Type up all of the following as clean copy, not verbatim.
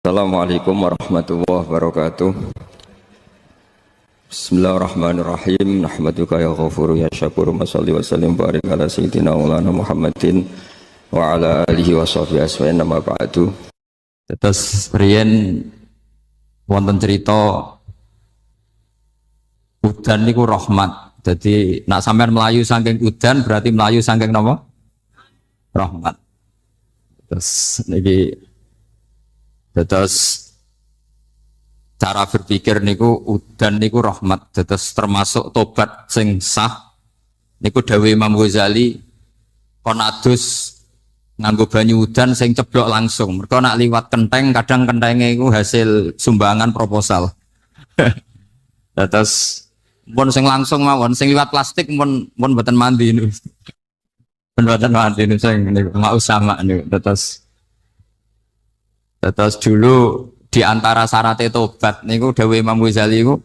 Assalamualaikum warahmatullahi wabarakatuh. Bismillahirrahmanirrahim. Nahmaduka ya ghafuru ya syakuru. Mashalli wa sallim barik ala sayyidina maulana Muhammadin wa ala alihi wa sahbihi asma'in nama ba'du. Terus riyen wonten cerita udan niku rahmat. Jadi nak sampean melayu saking udan berarti melayu saking napa? Rahmat. Terus cara berpikir niku udan niku rahmat. Terus termasuk tobat sing sah niku dawuh Imam Ghazali kon adus nganggo banyu udan sing ceblok langsung. Mergo nak liwat kenteng kadang kentenge iku hasil sumbangan proposal. Terus pun sing langsung mawon, sing liwat plastik pun mboten mandi niku. Mboten mandi niku sing niku mau sama niku. Terus dulu di antara syarat tobat niku dawuh Imam Ghazali niku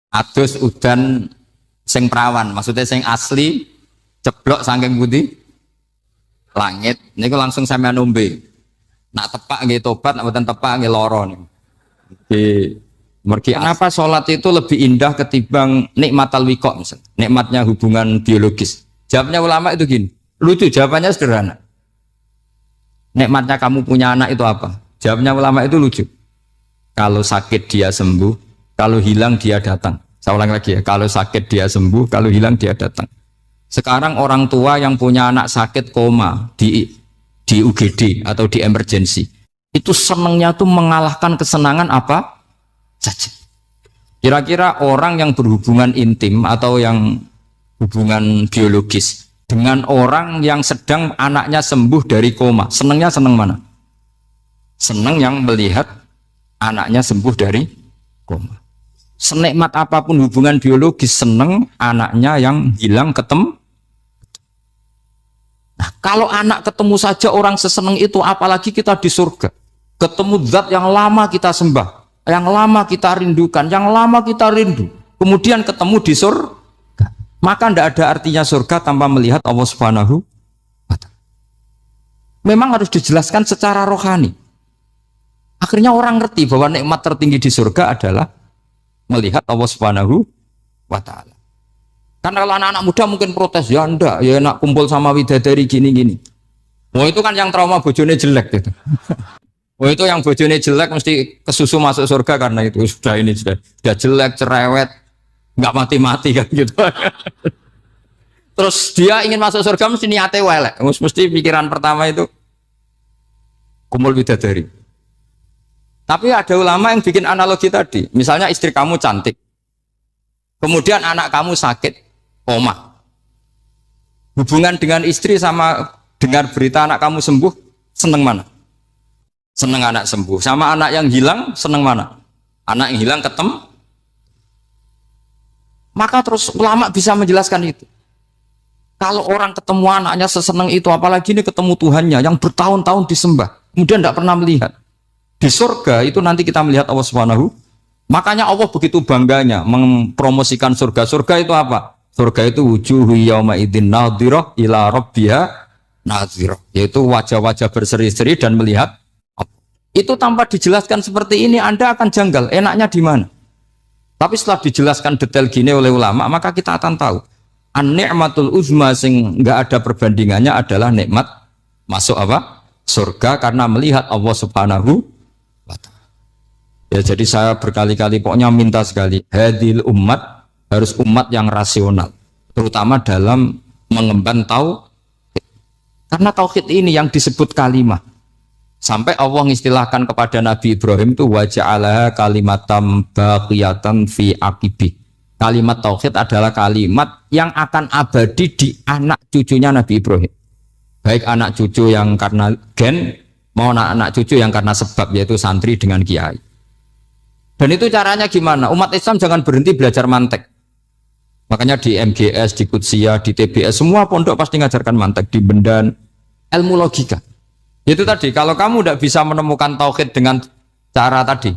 adus udan sing perawan, maksudnya sing asli ceblok saking putih langit niku langsung sampean ombe. Nak tepak nggih tobat, nak mboten tepak nggih lara niku. Kenapa sholat itu lebih indah ketimbang nikmatal wiqo misalnya, nikmatnya hubungan biologis? Jawabnya ulama itu gini, lucu jawabannya sederhana. Nikmatnya kamu punya anak itu apa? Jawabnya ulama itu lucu. Kalau sakit dia sembuh, kalau hilang dia datang. Saya ulang lagi ya, kalau sakit dia sembuh, kalau hilang dia datang. Sekarang orang tua yang punya anak sakit koma di UGD atau di emergency, itu senangnya tuh mengalahkan kesenangan apa saja. Kira-kira orang yang berhubungan intim atau yang hubungan biologis dengan orang yang sedang anaknya sembuh dari koma, senangnya senang mana? Senang yang melihat anaknya sembuh dari koma. Senikmat apapun hubungan biologis, senang anaknya yang hilang ketemu. Nah, kalau anak ketemu saja orang seseneng itu, apalagi kita di surga. Ketemu zat yang lama kita sembah, yang lama kita rindukan, yang lama kita rindu. Kemudian ketemu di surga. Maka tidak ada artinya surga tanpa melihat Allah Subhanahu wa ta'ala. Memang harus dijelaskan secara rohani. Akhirnya orang ngerti bahwa nikmat tertinggi di surga adalah melihat Allah Subhanahu wa ta'ala. Karena kalau anak-anak muda mungkin protes, ya enggak, ya enak kumpul sama widadari gini-gini. Wah itu kan yang trauma bojone jelek gitu. Wah itu yang bojone jelek mesti kesusu masuk surga karena itu sudah jelek, cerewet, nggak mati-mati kan gitu. Terus dia ingin masuk surga mesti niatnya welek, mesti pikiran pertama itu kumpul widadari. Tapi ada ulama yang bikin analogi tadi. Misalnya istri kamu cantik. Kemudian anak kamu sakit, koma. Hubungan dengan istri sama dengar berita anak kamu sembuh, seneng mana? Seneng anak sembuh. Sama anak yang hilang, seneng mana? Anak yang hilang ketemu. Maka terus ulama bisa menjelaskan itu. Kalau orang ketemu anaknya seseneng itu, apalagi ini ketemu Tuhannya yang bertahun-tahun disembah. Kemudian tidak pernah melihat. Di surga itu nanti kita melihat Allah Subhanahu. Makanya Allah begitu bangganya mempromosikan surga. Surga itu apa? Surga itu wujuhu yauma idzin nadhirah ila rabbiha nadhirah. Yaitu wajah-wajah berseri-seri dan melihat. Itu tanpa dijelaskan seperti ini Anda akan janggal. Enaknya di mana? Tapi setelah dijelaskan detail gini oleh ulama, maka kita akan tahu. An-ni'matul uzma sing enggak ada perbandingannya adalah nikmat masuk apa? Surga karena melihat Allah Subhanahu. Ya jadi saya berkali-kali pokoknya minta sekali hadil umat harus umat yang rasional terutama dalam mengemban tauhid, karena tauhid ini yang disebut kalimah sampai Allah mengistilahkan kepada Nabi Ibrahim itu waja'alaha kalimatam baqiyatan fi aqibi. Kalimat tauhid adalah kalimat yang akan abadi di anak cucunya Nabi Ibrahim, baik anak cucu yang karena gen mau anak cucu yang karena sebab, yaitu santri dengan kiai. Dan itu caranya gimana? Umat Islam jangan berhenti belajar mantek. Makanya di MGS, di Qudsiyah, di TBS, semua pondok pasti ngajarkan mantek, di Bendan, ilmu logika. Itu tadi, kalau kamu tidak bisa menemukan tauhid dengan cara tadi,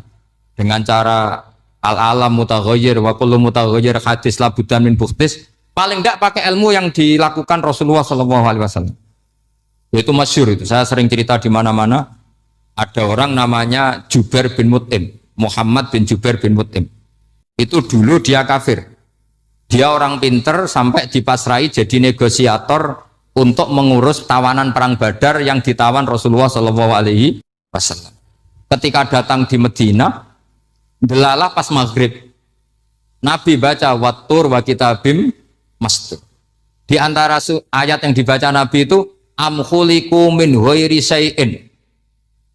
dengan cara al-alam mutaghayyir wa kullu mutaghayyir hadis la buddan min bukhtis, paling tidak pakai ilmu yang dilakukan Rasulullah SAW. Itu masyhur itu. Saya sering cerita di mana-mana. Ada orang namanya Jubair bin Mut'im, Muhammad bin Jubair bin Mut'im. Itu dulu dia kafir. Dia orang pinter sampai dipasrai jadi negosiator untuk mengurus tawanan perang Badar yang ditawan Rasulullah SAW. Ketika datang di Medina, delalah pas maghrib, Nabi baca wattur wa kitabim mastur. Di antara ayat yang dibaca Nabi itu am khuliqu min ghairi syai'in.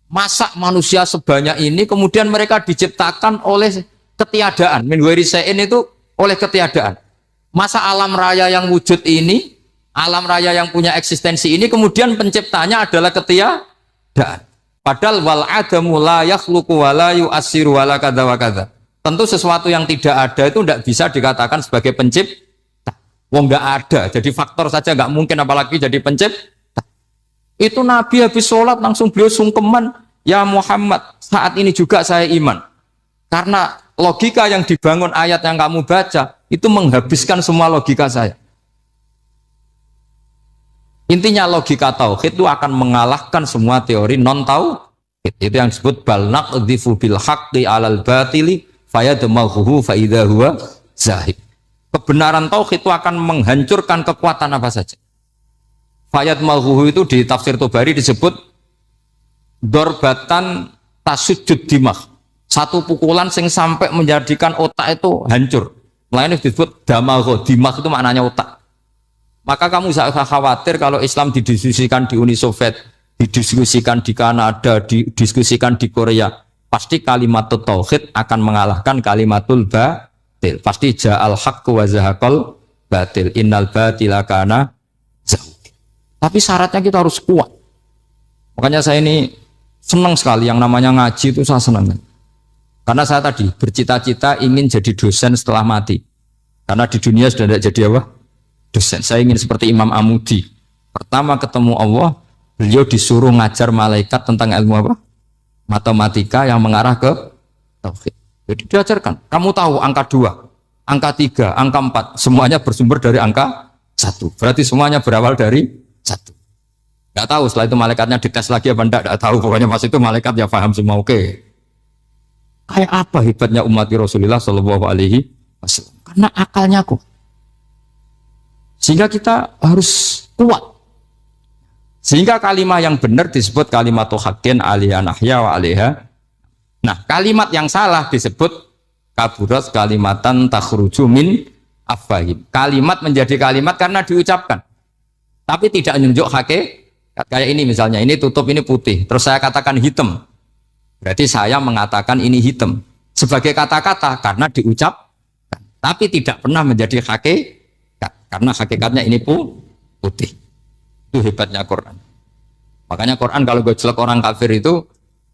Masa manusia sebanyak ini kemudian mereka diciptakan oleh ketiadaan. Min ghairi syai'in itu oleh ketiadaan. Masa alam raya yang wujud ini, alam raya yang punya eksistensi ini kemudian penciptanya adalah ketiadaan. Padahal wal adamu la yakhluqu wa la yu'assiru wa la kadza wa kadza. Tentu sesuatu yang tidak ada itu tidak bisa dikatakan sebagai pencipta. Wong nggak ada, jadi faktor saja nggak mungkin apalagi jadi pencipta. Itu Nabi habis sholat langsung beliau sungkeman, ya Muhammad, saat ini juga saya iman. Karena logika yang dibangun ayat yang kamu baca itu menghabiskan semua logika saya. Intinya logika tauhid itu akan mengalahkan semua teori non tauhid. Itu yang disebut bal naqdhifu bil haqqi 'alal batili fayadmaghuhu fa idza huwa zahid. Kebenaran tauhid itu akan menghancurkan kekuatan apa saja. Fayadmaghuhu itu di tafsir Tobari disebut dorbatan tasujud dimah. Satu pukulan sing sampai menjadikan otak itu hancur. Lainnya disebut damagho, dimah itu maknanya otak. Maka kamu usah khawatir kalau Islam didiskusikan di Uni Soviet, didiskusikan di Kanada, didiskusikan di Korea, pasti kalimat tauhid akan mengalahkan kalimatul batil. Pasti ja'al haqqu wa zahaqal batil. Innal batila kana zahuq. Tapi syaratnya kita harus kuat. Makanya saya ini senang sekali yang namanya ngaji itu saya senang. Karena saya tadi bercita-cita ingin jadi dosen setelah mati. Karena di dunia sudah tidak jadi apa? Dosen. Saya ingin seperti Imam Amudi. Pertama ketemu Allah, beliau disuruh ngajar malaikat tentang ilmu apa? Matematika yang mengarah ke tauhid. Jadi diajarkan. Kamu tahu angka 2, angka 3, angka 4, semuanya bersumber dari angka 1. Berarti semuanya berawal dari 1. Gak tahu setelah itu malaikatnya dites lagi apa enggak tahu. Pokoknya pas itu malaikat ya paham semua. Oke. Kayak apa hebatnya umat Rasulullah Shallallahu Alaihi Wasallam? Karena akalnya kuat. Sehingga kita harus kuat. Sehingga kalimat yang benar disebut kalimat haqqin alaiha nahya wa alaiha. Nah, kalimat yang salah disebut kaburat kalimatan takhruju min afwahim. Kalimat menjadi kalimat karena diucapkan. Tapi tidak menunjuk hakikat. Kayak ini misalnya, ini tutup ini putih. Terus saya katakan hitam. Berarti saya mengatakan ini hitam. Sebagai kata-kata karena diucapkan. Tapi tidak pernah menjadi hakikat. Karena hakikatnya ini putih. Itu hebatnya Quran. Makanya Quran kalau gojlek orang kafir itu,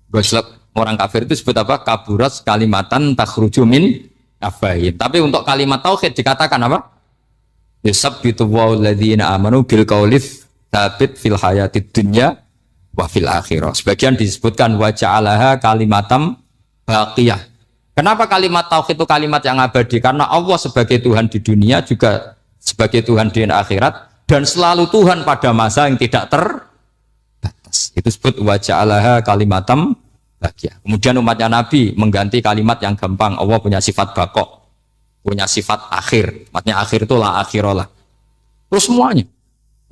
gojlek orang kafir itu sebut apa? Kaburat kalimatan takhruju min afwahim. Tapi untuk kalimat tauhid dikatakan apa? Yusabbitu walladzina amanu bil qaulif tsabit fil hayatid dunya wa fil akhirah. Sebagian disebutkan wa ja'alaha kalimatam baqiyah. Kenapa kalimat tauhid itu kalimat yang abadi? Karena Allah sebagai Tuhan di dunia juga sebagai Tuhan di akhirat dan selalu Tuhan pada masa yang tidak terbatas. Itu disebut wa ja'alaha kalimatam baqiyah. Kemudian umatnya Nabi mengganti kalimat yang gampang. Allah punya sifat baqo, punya sifat akhir. Maksudnya akhir itu la akhirullah. Terus semuanya.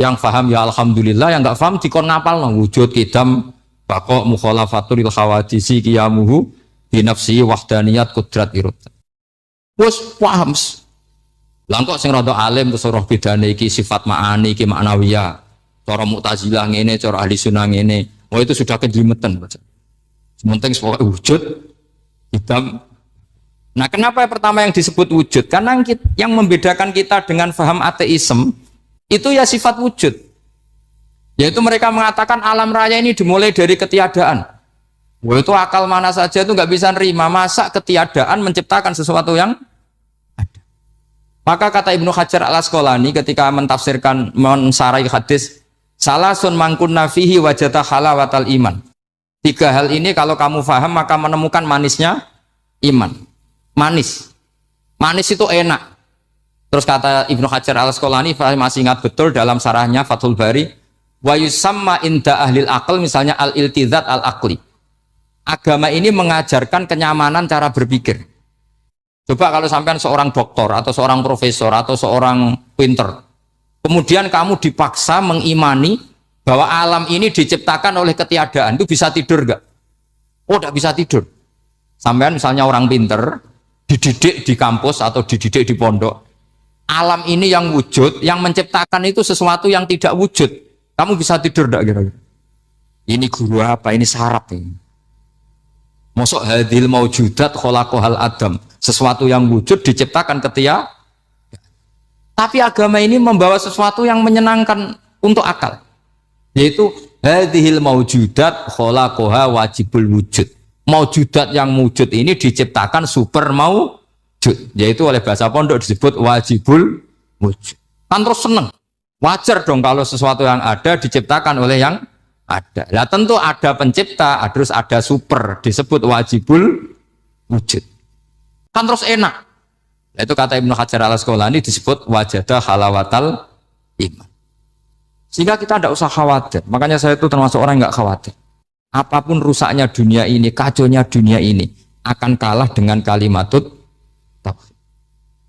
Yang paham ya alhamdulillah, yang enggak paham dikon ngapal no. Wujud kidam baqo mukhalafatul khawadisi qiyamuhu bi nafsi wahdaniyat qudrat irad. Wes paham. Langkok sing rada alim terus roh bedane iki sifat ma'ani iki maknawiyah. Cara Mu'tazilah ngene, cara ahli sunnah ngene. Oh itu sudah kejlimetan baca. Sementing pokoke wujud hitam. Nah, kenapa pertama yang disebut wujud? Karena yang membedakan kita dengan paham ateisme itu ya sifat wujud. Yaitu mereka mengatakan alam raya ini dimulai dari ketiadaan. Wah, itu akal mana saja itu nggak bisa nerima. Masa ketiadaan menciptakan sesuatu yang ada. Maka kata Ibnu Hajar al-Asqalani ketika mentafsirkan mensarai hadis salasun mangkunna fihi wajata halawatal iman. 3 hal ini kalau kamu paham maka menemukan manisnya iman. Manis itu enak. Terus kata Ibnu Hajar al-Asqalani masih ingat betul dalam sarahnya Fathul Bari wa yusamma inda ahlil aql misalnya al-iltizat al-aqli. Agama ini mengajarkan kenyamanan cara berpikir. Coba kalau sampean seorang doktor atau seorang profesor atau seorang pinter, kemudian kamu dipaksa mengimani bahwa alam ini diciptakan oleh ketiadaan, itu bisa tidur gak? Oh, tidak bisa tidur. Sampean misalnya orang pinter, dididik di kampus atau dididik di pondok, alam ini yang wujud, yang menciptakan itu sesuatu yang tidak wujud. Kamu bisa tidur gak kira-kira? Ini guru apa? Ini syarat ini. Mosok hadil maujudat khalaqahal adam, sesuatu yang wujud diciptakan ketia. Tapi agama ini membawa sesuatu yang menyenangkan untuk akal, yaitu hadhil maujudat khalaqaha wajibul wujud. Maujudat yang wujud ini diciptakan super maujud, yaitu oleh bahasa pondok disebut wajibul wujud. Kan terus seneng, wajar dong kalau sesuatu yang ada diciptakan oleh yang ada. Nah tentu ada pencipta, terus ada super, disebut wajibul wujud. Kan terus enak. Nah, itu kata Ibnu Hajar al-Asqalani disebut wajadah halawatal iman. Sehingga kita tidak usah khawatir. Makanya saya itu termasuk orang yang nggak khawatir. Apapun rusaknya dunia ini, kacaunya dunia ini, akan kalah dengan kalimatut tauhid.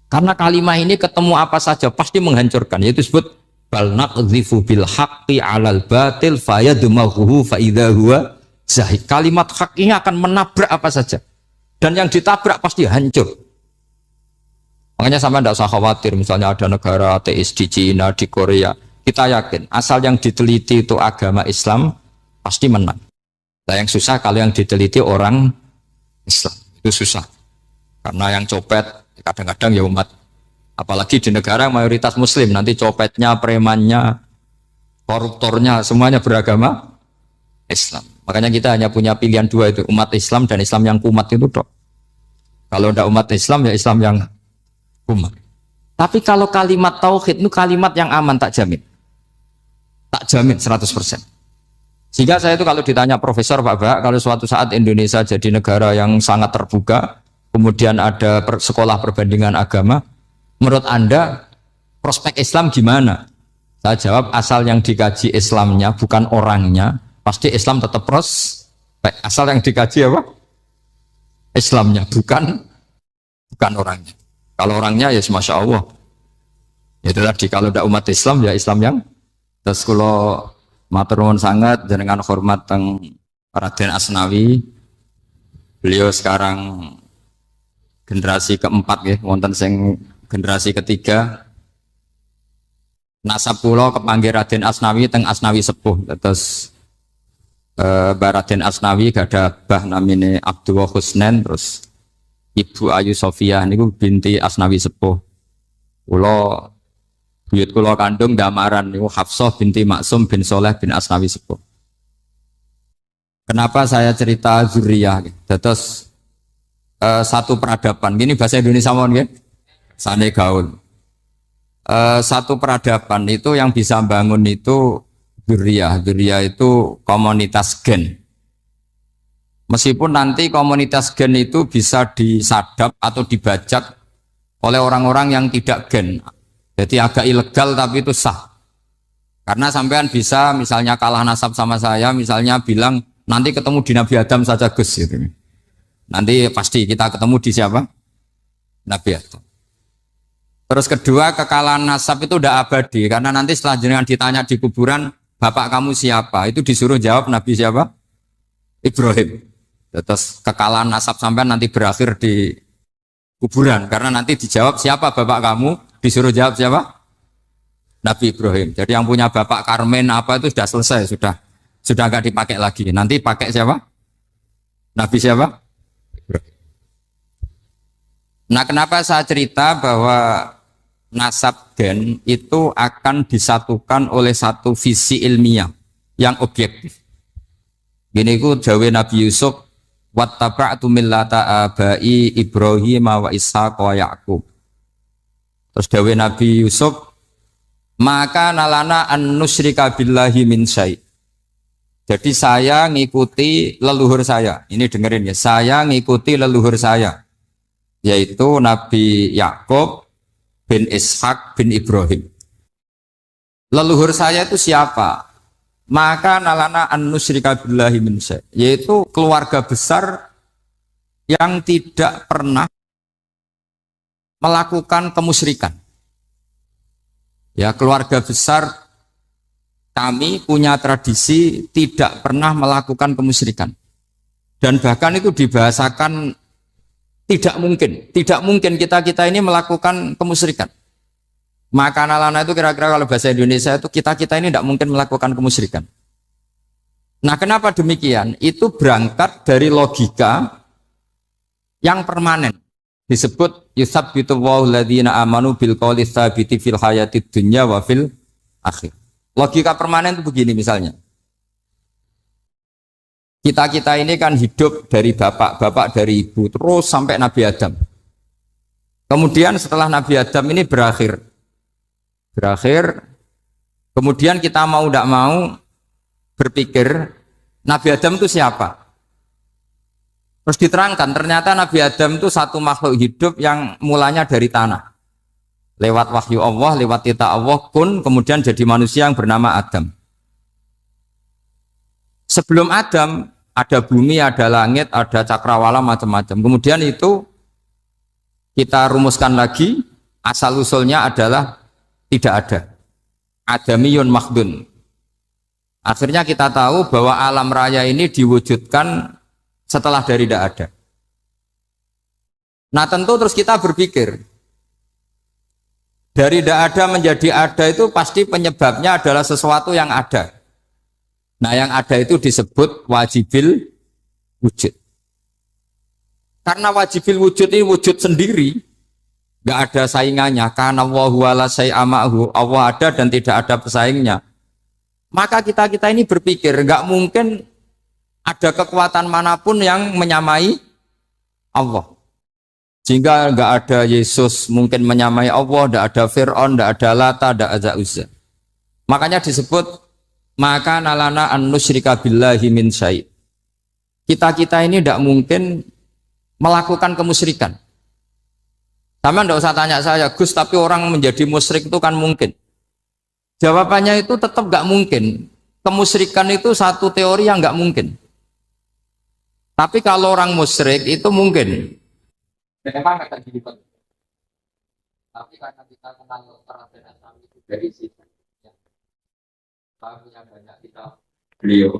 Karena kalimat ini ketemu apa saja pasti menghancurkan. Yaitu disebut bal naqdhifu bil haqqi 'alal batil fayadmaghuhu fa idza huwa zahid. Kalimat hak ini akan menabrak apa saja. Dan yang ditabrak pasti hancur. Makanya sama tidak usah khawatir, misalnya ada negara ateis di Cina, di Korea, kita yakin asal yang diteliti itu agama Islam pasti menang. Nah yang susah kalau yang diteliti orang Islam, itu susah. Karena yang copet kadang-kadang ya umat, apalagi di negara mayoritas muslim, nanti copetnya, premannya, koruptornya semuanya beragama Islam. Makanya kita hanya punya pilihan dua itu, umat Islam dan Islam yang kumat itu dok. Kalau tidak umat Islam ya Islam yang kumat. Tapi kalau kalimat tauhid itu kalimat yang aman, tak jamin. Tak jamin 100%. Sehingga saya itu kalau ditanya profesor Pak Bak, kalau suatu saat Indonesia jadi negara yang sangat terbuka, kemudian ada sekolah perbandingan agama, menurut Anda prospek Islam gimana? Saya jawab asal yang dikaji Islamnya bukan orangnya, pasti Islam tetap prospek. Asal yang dikaji apa? Islamnya bukan orangnya. Kalau orangnya ya Masya Allah. Itu tadi kalau tidak umat Islam ya Islam yang terus kalau matur nuwun sangat jenengan hormat teng Raden Asnawi. Beliau sekarang generasi keempat ya, wonten sing generasi ketiga. Nasab kula kepanggih Raden Asnawi teng Asnawi sepuh. Terus Raden Asnawi gada bah namine Abdullah Husnen, terus Ibu Ayu Sofia niku binti Asnawi sepuh. Kula buyut kula kandung damaran niku Hafsah binti Maksum bin Soleh bin Asnawi sepuh. Kenapa saya cerita zuriyah? Terus satu peradaban, gini bahasa Indonesia mohon nggih. Sane gaul. Satu peradaban itu yang bisa bangun itu zuriyah. Zuriyah itu komunitas gen. Meskipun nanti komunitas gen itu bisa disadap atau dibajak oleh orang-orang yang tidak gen. Jadi agak ilegal tapi itu sah. Karena sampean bisa misalnya kalah nasab sama saya, misalnya bilang nanti ketemu di Nabi Adam saja Gus gitu. Nanti pasti kita ketemu di siapa? Nabi Adam. Terus kedua, kekalahan nasab itu udah abadi karena nanti setelah jenengan ditanya di kuburan, bapak kamu siapa? Itu disuruh jawab Nabi siapa? Ibrahim. Terus kekalahan nasab sampai nanti berakhir di kuburan karena nanti dijawab siapa bapak kamu, disuruh jawab siapa? Nabi Ibrahim. Jadi yang punya bapak Karmen apa itu sudah selesai, sudah nggak dipakai lagi. Nanti pakai siapa? Nabi siapa? Ibrahim. Nah, kenapa saya cerita bahwa nasab gen itu akan disatukan oleh satu visi ilmiah yang objektif. Gini ku jawe Nabi Yusuf, wattaba'tu millata abai Ibrahim wa Ishaq wa Yaqub. Terus dawe Nabi Yusuf, maka nalana an nusyrika billahi min syai'. Jadi saya ngikuti leluhur saya. Ini dengerin ya, saya ngikuti leluhur saya, yaitu Nabi Yakub bin Ishak bin Ibrahim. Leluhur saya itu siapa? maka nalana an nusyrika billahi min syai', yaitu keluarga besar yang tidak pernah melakukan kemusyrikan. Ya, keluarga besar kami punya tradisi tidak pernah melakukan kemusyrikan. Dan bahkan itu dibahasakan tidak mungkin kita ini melakukan kemusyrikan. Maka nalana itu kira-kira kalau bahasa Indonesia itu kita ini tidak mungkin melakukan kemusyrikan. Nah, kenapa demikian? Itu berangkat dari logika yang permanen. Disebut yusabbitu Allahu alladziina aamanu bil qouli tsabiti fil hayatid dunya wa fil akhir. Logika permanen itu begini misalnya. Kita ini kan hidup dari bapak dari ibu terus sampai Nabi Adam. Kemudian setelah Nabi Adam ini berakhir, kemudian kita mau tidak mau berpikir Nabi Adam itu siapa? Terus diterangkan ternyata Nabi Adam itu satu makhluk hidup yang mulanya dari tanah. Lewat wahyu Allah, lewat titah Allah kun, kemudian jadi manusia yang bernama Adam. Sebelum Adam ada bumi, ada langit, ada cakrawala, macam-macam. Kemudian itu kita rumuskan lagi, asal usulnya adalah tidak ada. Adamiyun makhdun. Akhirnya kita tahu bahwa alam raya ini diwujudkan setelah dari tidak ada. Nah, tentu terus kita berpikir dari tidak ada menjadi ada itu pasti penyebabnya adalah sesuatu yang ada. Nah, yang ada itu disebut wajibil wujud. Karena wajibil wujud ini wujud sendiri, nggak ada saingannya. Karena Allahu wala syai'amahu, Allah ada dan tidak ada pesaingnya. Maka kita ini berpikir nggak mungkin ada kekuatan manapun yang menyamai Allah. Sehingga nggak ada Yesus mungkin menyamai Allah, nggak ada Fir'aun, nggak ada Lata, nggak ada Uzza. Makanya disebut maka nalana an nusyrika billahi min syai'. Kita ini tidak mungkin melakukan kemusyrikan. Sama tidak usah tanya saya, Gus, tapi orang menjadi musyrik itu kan mungkin. Jawabannya itu tetap nggak mungkin. Kemusyrikan itu satu teori yang nggak mungkin. Tapi kalau orang musyrik itu mungkin. Memang kata gini, tapi karena kita kenal perasaan itu dari situ. Punya banyak kitab beliau.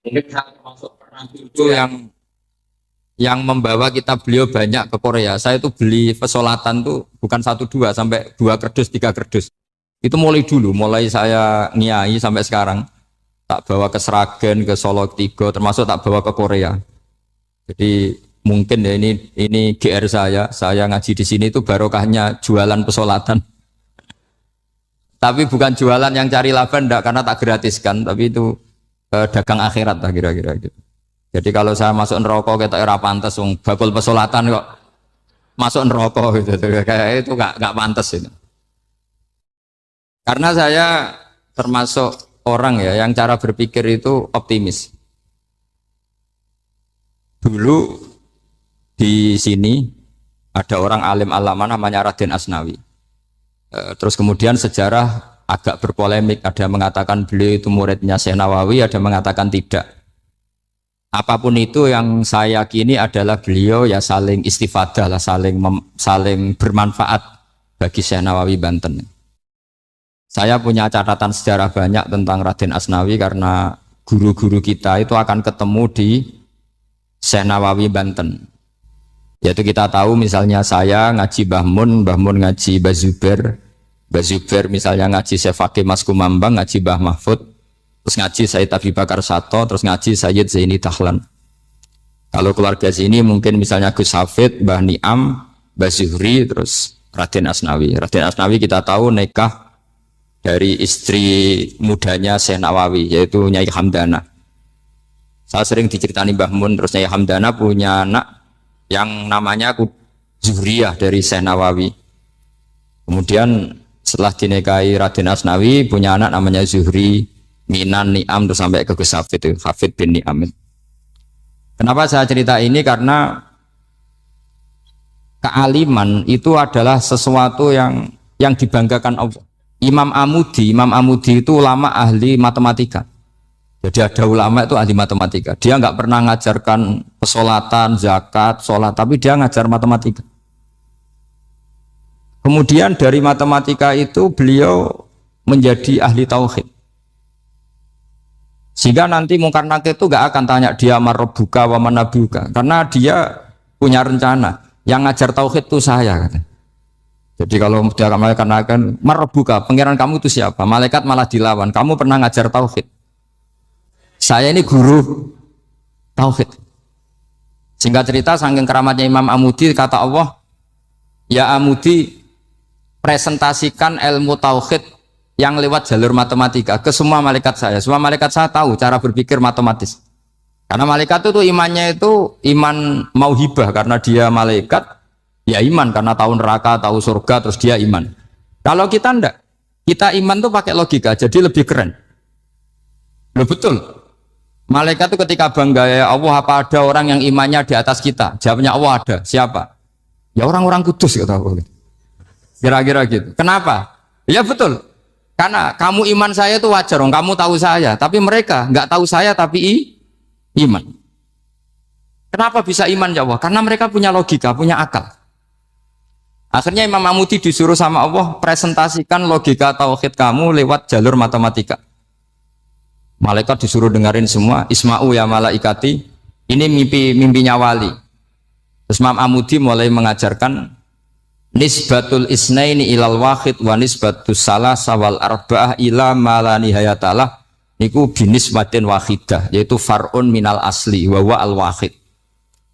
Mungkin saya termasuk pernah itu yang membawa kitab beliau banyak ke Korea. Saya itu beli pesolatan tuh bukan 1, 2 sampai 2 kerdus, 3 kerdus. Itu mulai saya niai sampai sekarang. Tak bawa ke Sragen, ke Solo Tigo, termasuk tak bawa ke Korea. Jadi mungkin ya ini GR saya ngaji di sini itu barokahnya jualan pesolatan. Tapi bukan jualan yang cari laba enggak, karena tak gratiskan, tapi itu dagang akhirat lah kira-kira gitu. Jadi kalau saya masuk neraka kita era pantas bakul pesolatan kok masuk neraka gitu. Kayak itu enggak pantas itu. Karena saya termasuk orang ya yang cara berpikir itu optimis. Dulu di sini ada orang alim alama namanya Raden Asnawi. Terus kemudian sejarah agak berpolemik, ada yang mengatakan beliau itu muridnya Syekh Nawawi, ada yang mengatakan tidak. Apapun itu yang saya yakini adalah beliau ya saling istifadah lah, saling bermanfaat bagi Syekh Nawawi Banten. Saya punya catatan sejarah banyak tentang Raden Asnawi karena guru-guru kita itu akan ketemu di Syekh Nawawi Banten. Yaitu kita tahu misalnya saya ngaji Mbah Mun ngaji Mbah Zubair misalnya ngaji Syekh Fakih Mas Kumambang, ngaji Mbah Mahfud, terus ngaji Sayyid Abi Bakar Sato, terus ngaji Sayyid Zaini Dahlan. Kalau keluarga sini mungkin misalnya Gus Hafid, Mbah Niam, Mbah Zuhri, terus Raden Asnawi. Raden Asnawi kita tahu nikah dari istri mudanya Syekh Nawawi, yaitu Nyai Hamdana. Saya sering diceritani Mbah Mun, terus Nyai Hamdana punya anak yang namanya Zuhriyah dari Syekh Nawawi. Kemudian setelah dinikahi Raden Asnawi punya anak namanya Zuhri, Minan, Niam, terus sampai ke Gus Hafid, Hafid bin Niam. Kenapa saya cerita ini? Karena kealiman itu adalah sesuatu yang dibanggakan Allah. Imam Amudi itu ulama ahli matematika. Jadi ada ulama itu ahli matematika. Dia nggak pernah ngajarkan pesolatan, zakat, sholat, tapi dia ngajar matematika. Kemudian dari matematika itu beliau menjadi ahli tauhid. Sehingga nanti Mungkar Nakir itu nggak akan tanya dia marabbuka wa manabuka, karena dia punya rencana. Yang ngajar tauhid itu saya, kata. Jadi kalau dia akan marabbuka, pangeran kamu itu siapa? Malaikat malah dilawan. Kamu pernah ngajar tauhid? Saya ini guru tauhid. Singkat cerita, saking keramatnya Imam Amudi, kata Allah, ya Amudi, presentasikan ilmu tauhid yang lewat jalur matematika ke semua malaikat saya. Semua malaikat saya tahu cara berpikir matematis. Karena malaikat itu imannya itu iman mauhibah, karena dia malaikat, ya iman karena tahu neraka, tahu surga, terus dia iman. Kalau kita enggak, kita iman tuh pakai logika, jadi lebih keren. Loh betul. Malaikat itu ketika bangga, ya Allah, apa ada orang yang imannya di atas kita? Jawabnya Allah ada. Siapa? Ya orang-orang kudus, kata Allah. Kira-kira gitu. Kenapa? Ya betul. Karena kamu iman saya itu wajar, kamu tahu saya. Tapi mereka nggak tahu saya, tapi iman. Kenapa bisa iman ya Allah? Karena mereka punya logika, punya akal. Akhirnya Imam Amudi disuruh sama Allah presentasikan logika tauhid kamu lewat jalur matematika. Malaikat disuruh dengerin semua. Isma'u ya malaikati, ini mimpinya wali. Terus Imam Amudi mulai mengajarkan nisbatul isnaini ilal wahid wa nisbatus salasa wal arba'ah ila ma la nihayatalah, niku binisbatin wahidah, yaitu far'un minal asli wa wa al wahid.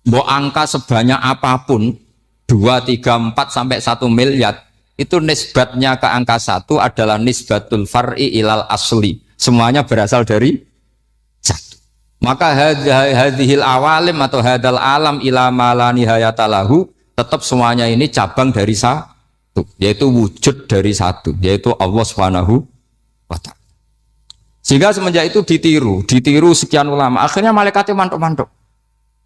Mbok angka sebanyak apapun 2, 3, 4 sampai 1 miliar, itu nisbatnya ke angka 1 adalah nisbatul far'i ilal asli. Semuanya berasal dari 1. Maka hadhil awalim atau hadal alam ila ma la nihayatalahu, tetap semuanya ini cabang dari 1, yaitu wujud dari 1, yaitu Allah Subhanahu wa ta'ala. Sehingga semenjak itu ditiru sekian ulama. Akhirnya malaikatnya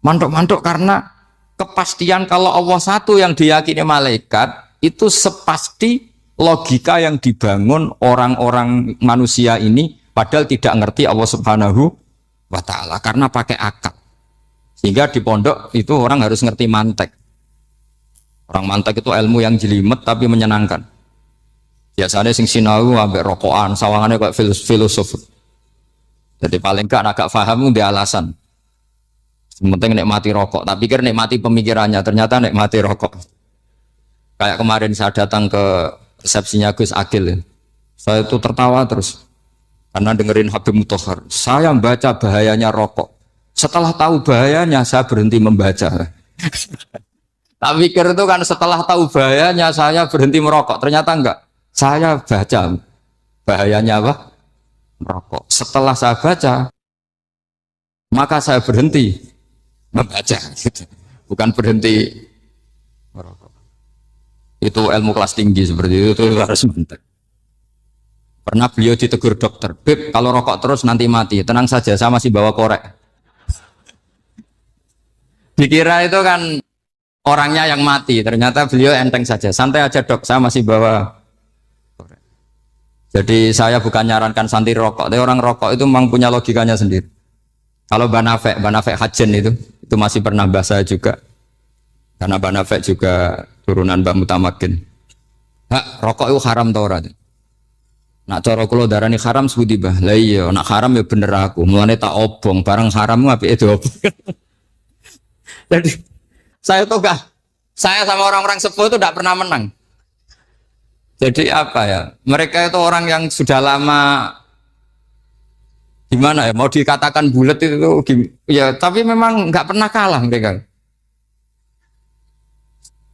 mantuk karena kepastian kalau Allah 1 yang diyakini malaikat itu sepasti logika yang dibangun orang-orang manusia ini, padahal tidak ngerti Allah Subhanahu wa ta'ala karena pakai akal. Sehingga di pondok itu orang harus ngerti mantek. Orang mantek itu ilmu yang jelimet tapi menyenangkan. Biasanya sing sinau ambek rokokan, sawangannya kayak filosof. Jadi paling gak agak paham dia alasan. Penting nikmati rokok, tapi pikir nikmati pemikirannya, ternyata nikmati rokok. Kayak kemarin saya datang ke resepsinya Gus Akil, saya itu tertawa terus karena dengerin Habib Mutahar. Saya membaca bahayanya rokok. Setelah tahu bahayanya, saya berhenti membaca. Tak pikir itu kan setelah tahu bahayanya saya berhenti merokok. Ternyata enggak. Saya baca bahayanya apa? Merokok. Setelah saya baca, maka saya berhenti membaca. Bukan berhenti merokok. Itu ilmu kelas tinggi seperti itu harus mantap. Pernah beliau ditegur dokter, Beb, kalau rokok terus nanti mati. Tenang saja, saya masih bawa korek. Dikira itu kan orangnya yang mati, ternyata beliau enteng saja. Santai aja dok, saya masih bawa korek. Jadi saya bukan nyarankan santai rokok, tapi orang rokok itu memang punya logikanya sendiri. Kalau Banafek Hajen itu masih pernah bahas saya juga. Karena Banafek juga turunan Mbah Mutamakin. Hak, rokok itu haram tau ora? Nak cara kula darani haram sebuti bah. Lah iya, nak haram ya bener aku. Mulane tak obong, barang haram apike diobong. Jadi saya tuh gak, saya sama orang-orang sepuh itu tidak pernah menang. Jadi apa ya? Mereka itu orang yang sudah lama gimana ya? Mau dikatakan bulat itu ya, tapi memang nggak pernah kalah mereka.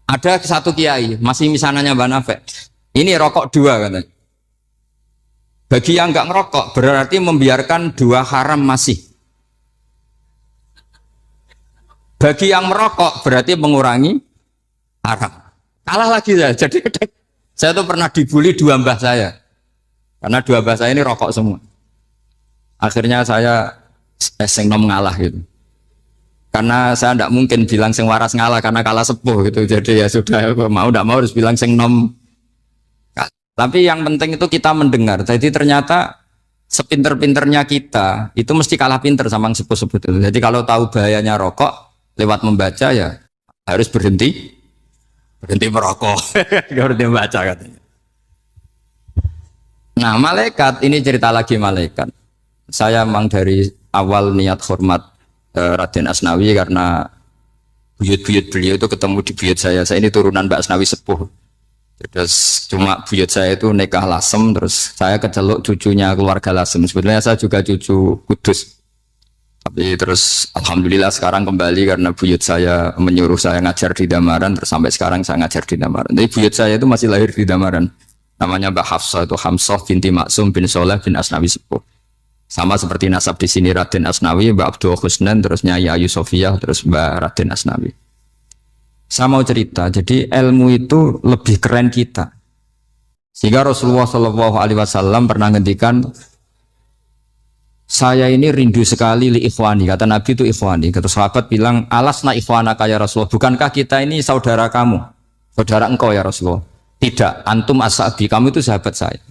Ada satu kiai, masih misananya Mbak Nafek. Ini rokok 2 katanya. Bagi yang nggak ngerokok berarti membiarkan 2 haram masih. Bagi yang merokok berarti mengurangi haram. Kalah lagi ya. Jadi saya tuh pernah dibully 2 mbah saya. Karena 2 mbah saya ini rokok semua. Akhirnya saya sing nom ngalah gitu. Karena saya tidak mungkin bilang sing waras ngalah karena kalah sepuh gitu. Jadi ya sudah, mau tidak mau harus bilang sing nom. Tapi yang penting itu kita mendengar. Jadi ternyata sepinter-pinternya kita itu mesti kalah pinter sama yang sepuh-sepuh itu. Jadi kalau tahu bahayanya rokok lewat membaca ya harus berhenti merokok. Berhenti membaca katanya. Nah malaikat ini cerita lagi malaikat. Saya memang dari awal niat hormat Raden Asnawi karena buyut-buyut beliau itu ketemu di buyut saya. Saya ini turunan Mbak Asnawi sepuh. Terus cuma buyut saya itu nikah Lasem, terus saya keceluk cucunya keluarga Lasem. Sebetulnya saya juga cucu Kudus. Tapi terus alhamdulillah sekarang kembali karena buyut saya menyuruh saya ngajar di Damaran, terus sampai sekarang saya ngajar di Damaran. Jadi buyut saya itu masih lahir di Damaran. Namanya Mbak Hafsah, itu Hamsah binti Maksum bin Soleh bin Asnawi sepuh. Sama seperti nasab di sini Raden Asnawi, Mbak Abdul Husnan, terus Nyai Ayu Sofiyah, terus Mbak Raden Asnawi. Saya mau cerita, jadi ilmu itu lebih keren kita. Sehingga Rasulullah SAW pernah ngendikan, saya ini rindu sekali li ikhwani. Kata Nabi itu ikhwani. Kata sahabat bilang, alasna ikhwanaka ya Rasulullah. Bukankah kita ini saudara kamu? Saudara engkau ya Rasulullah. Tidak, antum ashabi, kamu itu sahabat saya.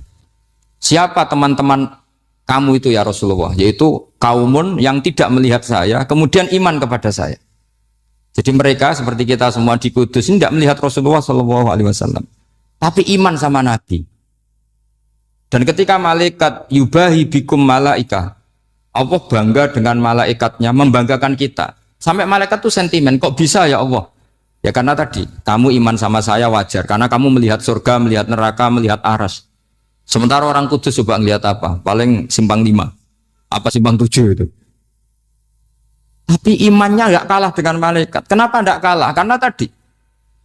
Siapa teman-teman kamu itu ya Rasulullah? Yaitu kaumun yang tidak melihat saya, kemudian iman kepada saya. Jadi mereka seperti kita semua di Kudus ini tidak melihat Rasulullah SAW, tapi iman sama Nabi. Dan ketika malaikat yubahi bikum malaika, Allah bangga dengan malaikatnya, membanggakan kita. Sampai malaikat tuh sentimen, kok bisa ya Allah? Ya karena tadi, kamu iman sama saya wajar, karena kamu melihat surga, melihat neraka, melihat aras. Sementara orang Kudus coba ngelihat apa? Paling simpang 5, apa simpang 7 itu. Tapi imannya nggak kalah dengan malaikat. Kenapa nggak kalah? Karena tadi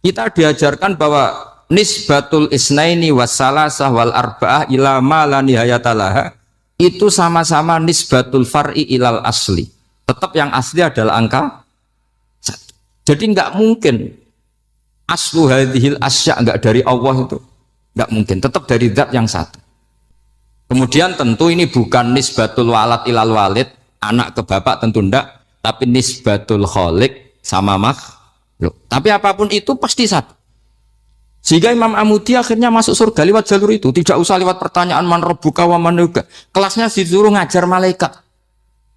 kita diajarkan bahwa nisbatul isnaini wassalasah wal arba'ah ila ma la nihayatalaha itu sama-sama nisbatul far'i ilal asli. Tetap yang asli adalah angka 1. Jadi nggak mungkin aslu hadhil asya nggak dari Allah itu. Nggak mungkin. Tetap dari zat yang 1. Kemudian tentu ini bukan nisbatul walad ilal walid, anak ke bapak tentu enggak. Tapi nisbatul khaliq sama makhluk. Tapi apapun itu pasti 1. Sehingga Imam Amudi akhirnya masuk surga lewat jalur itu. Tidak usah lewat pertanyaan man rabbuka wa man nuka. Kelasnya disuruh ngajar malaikat.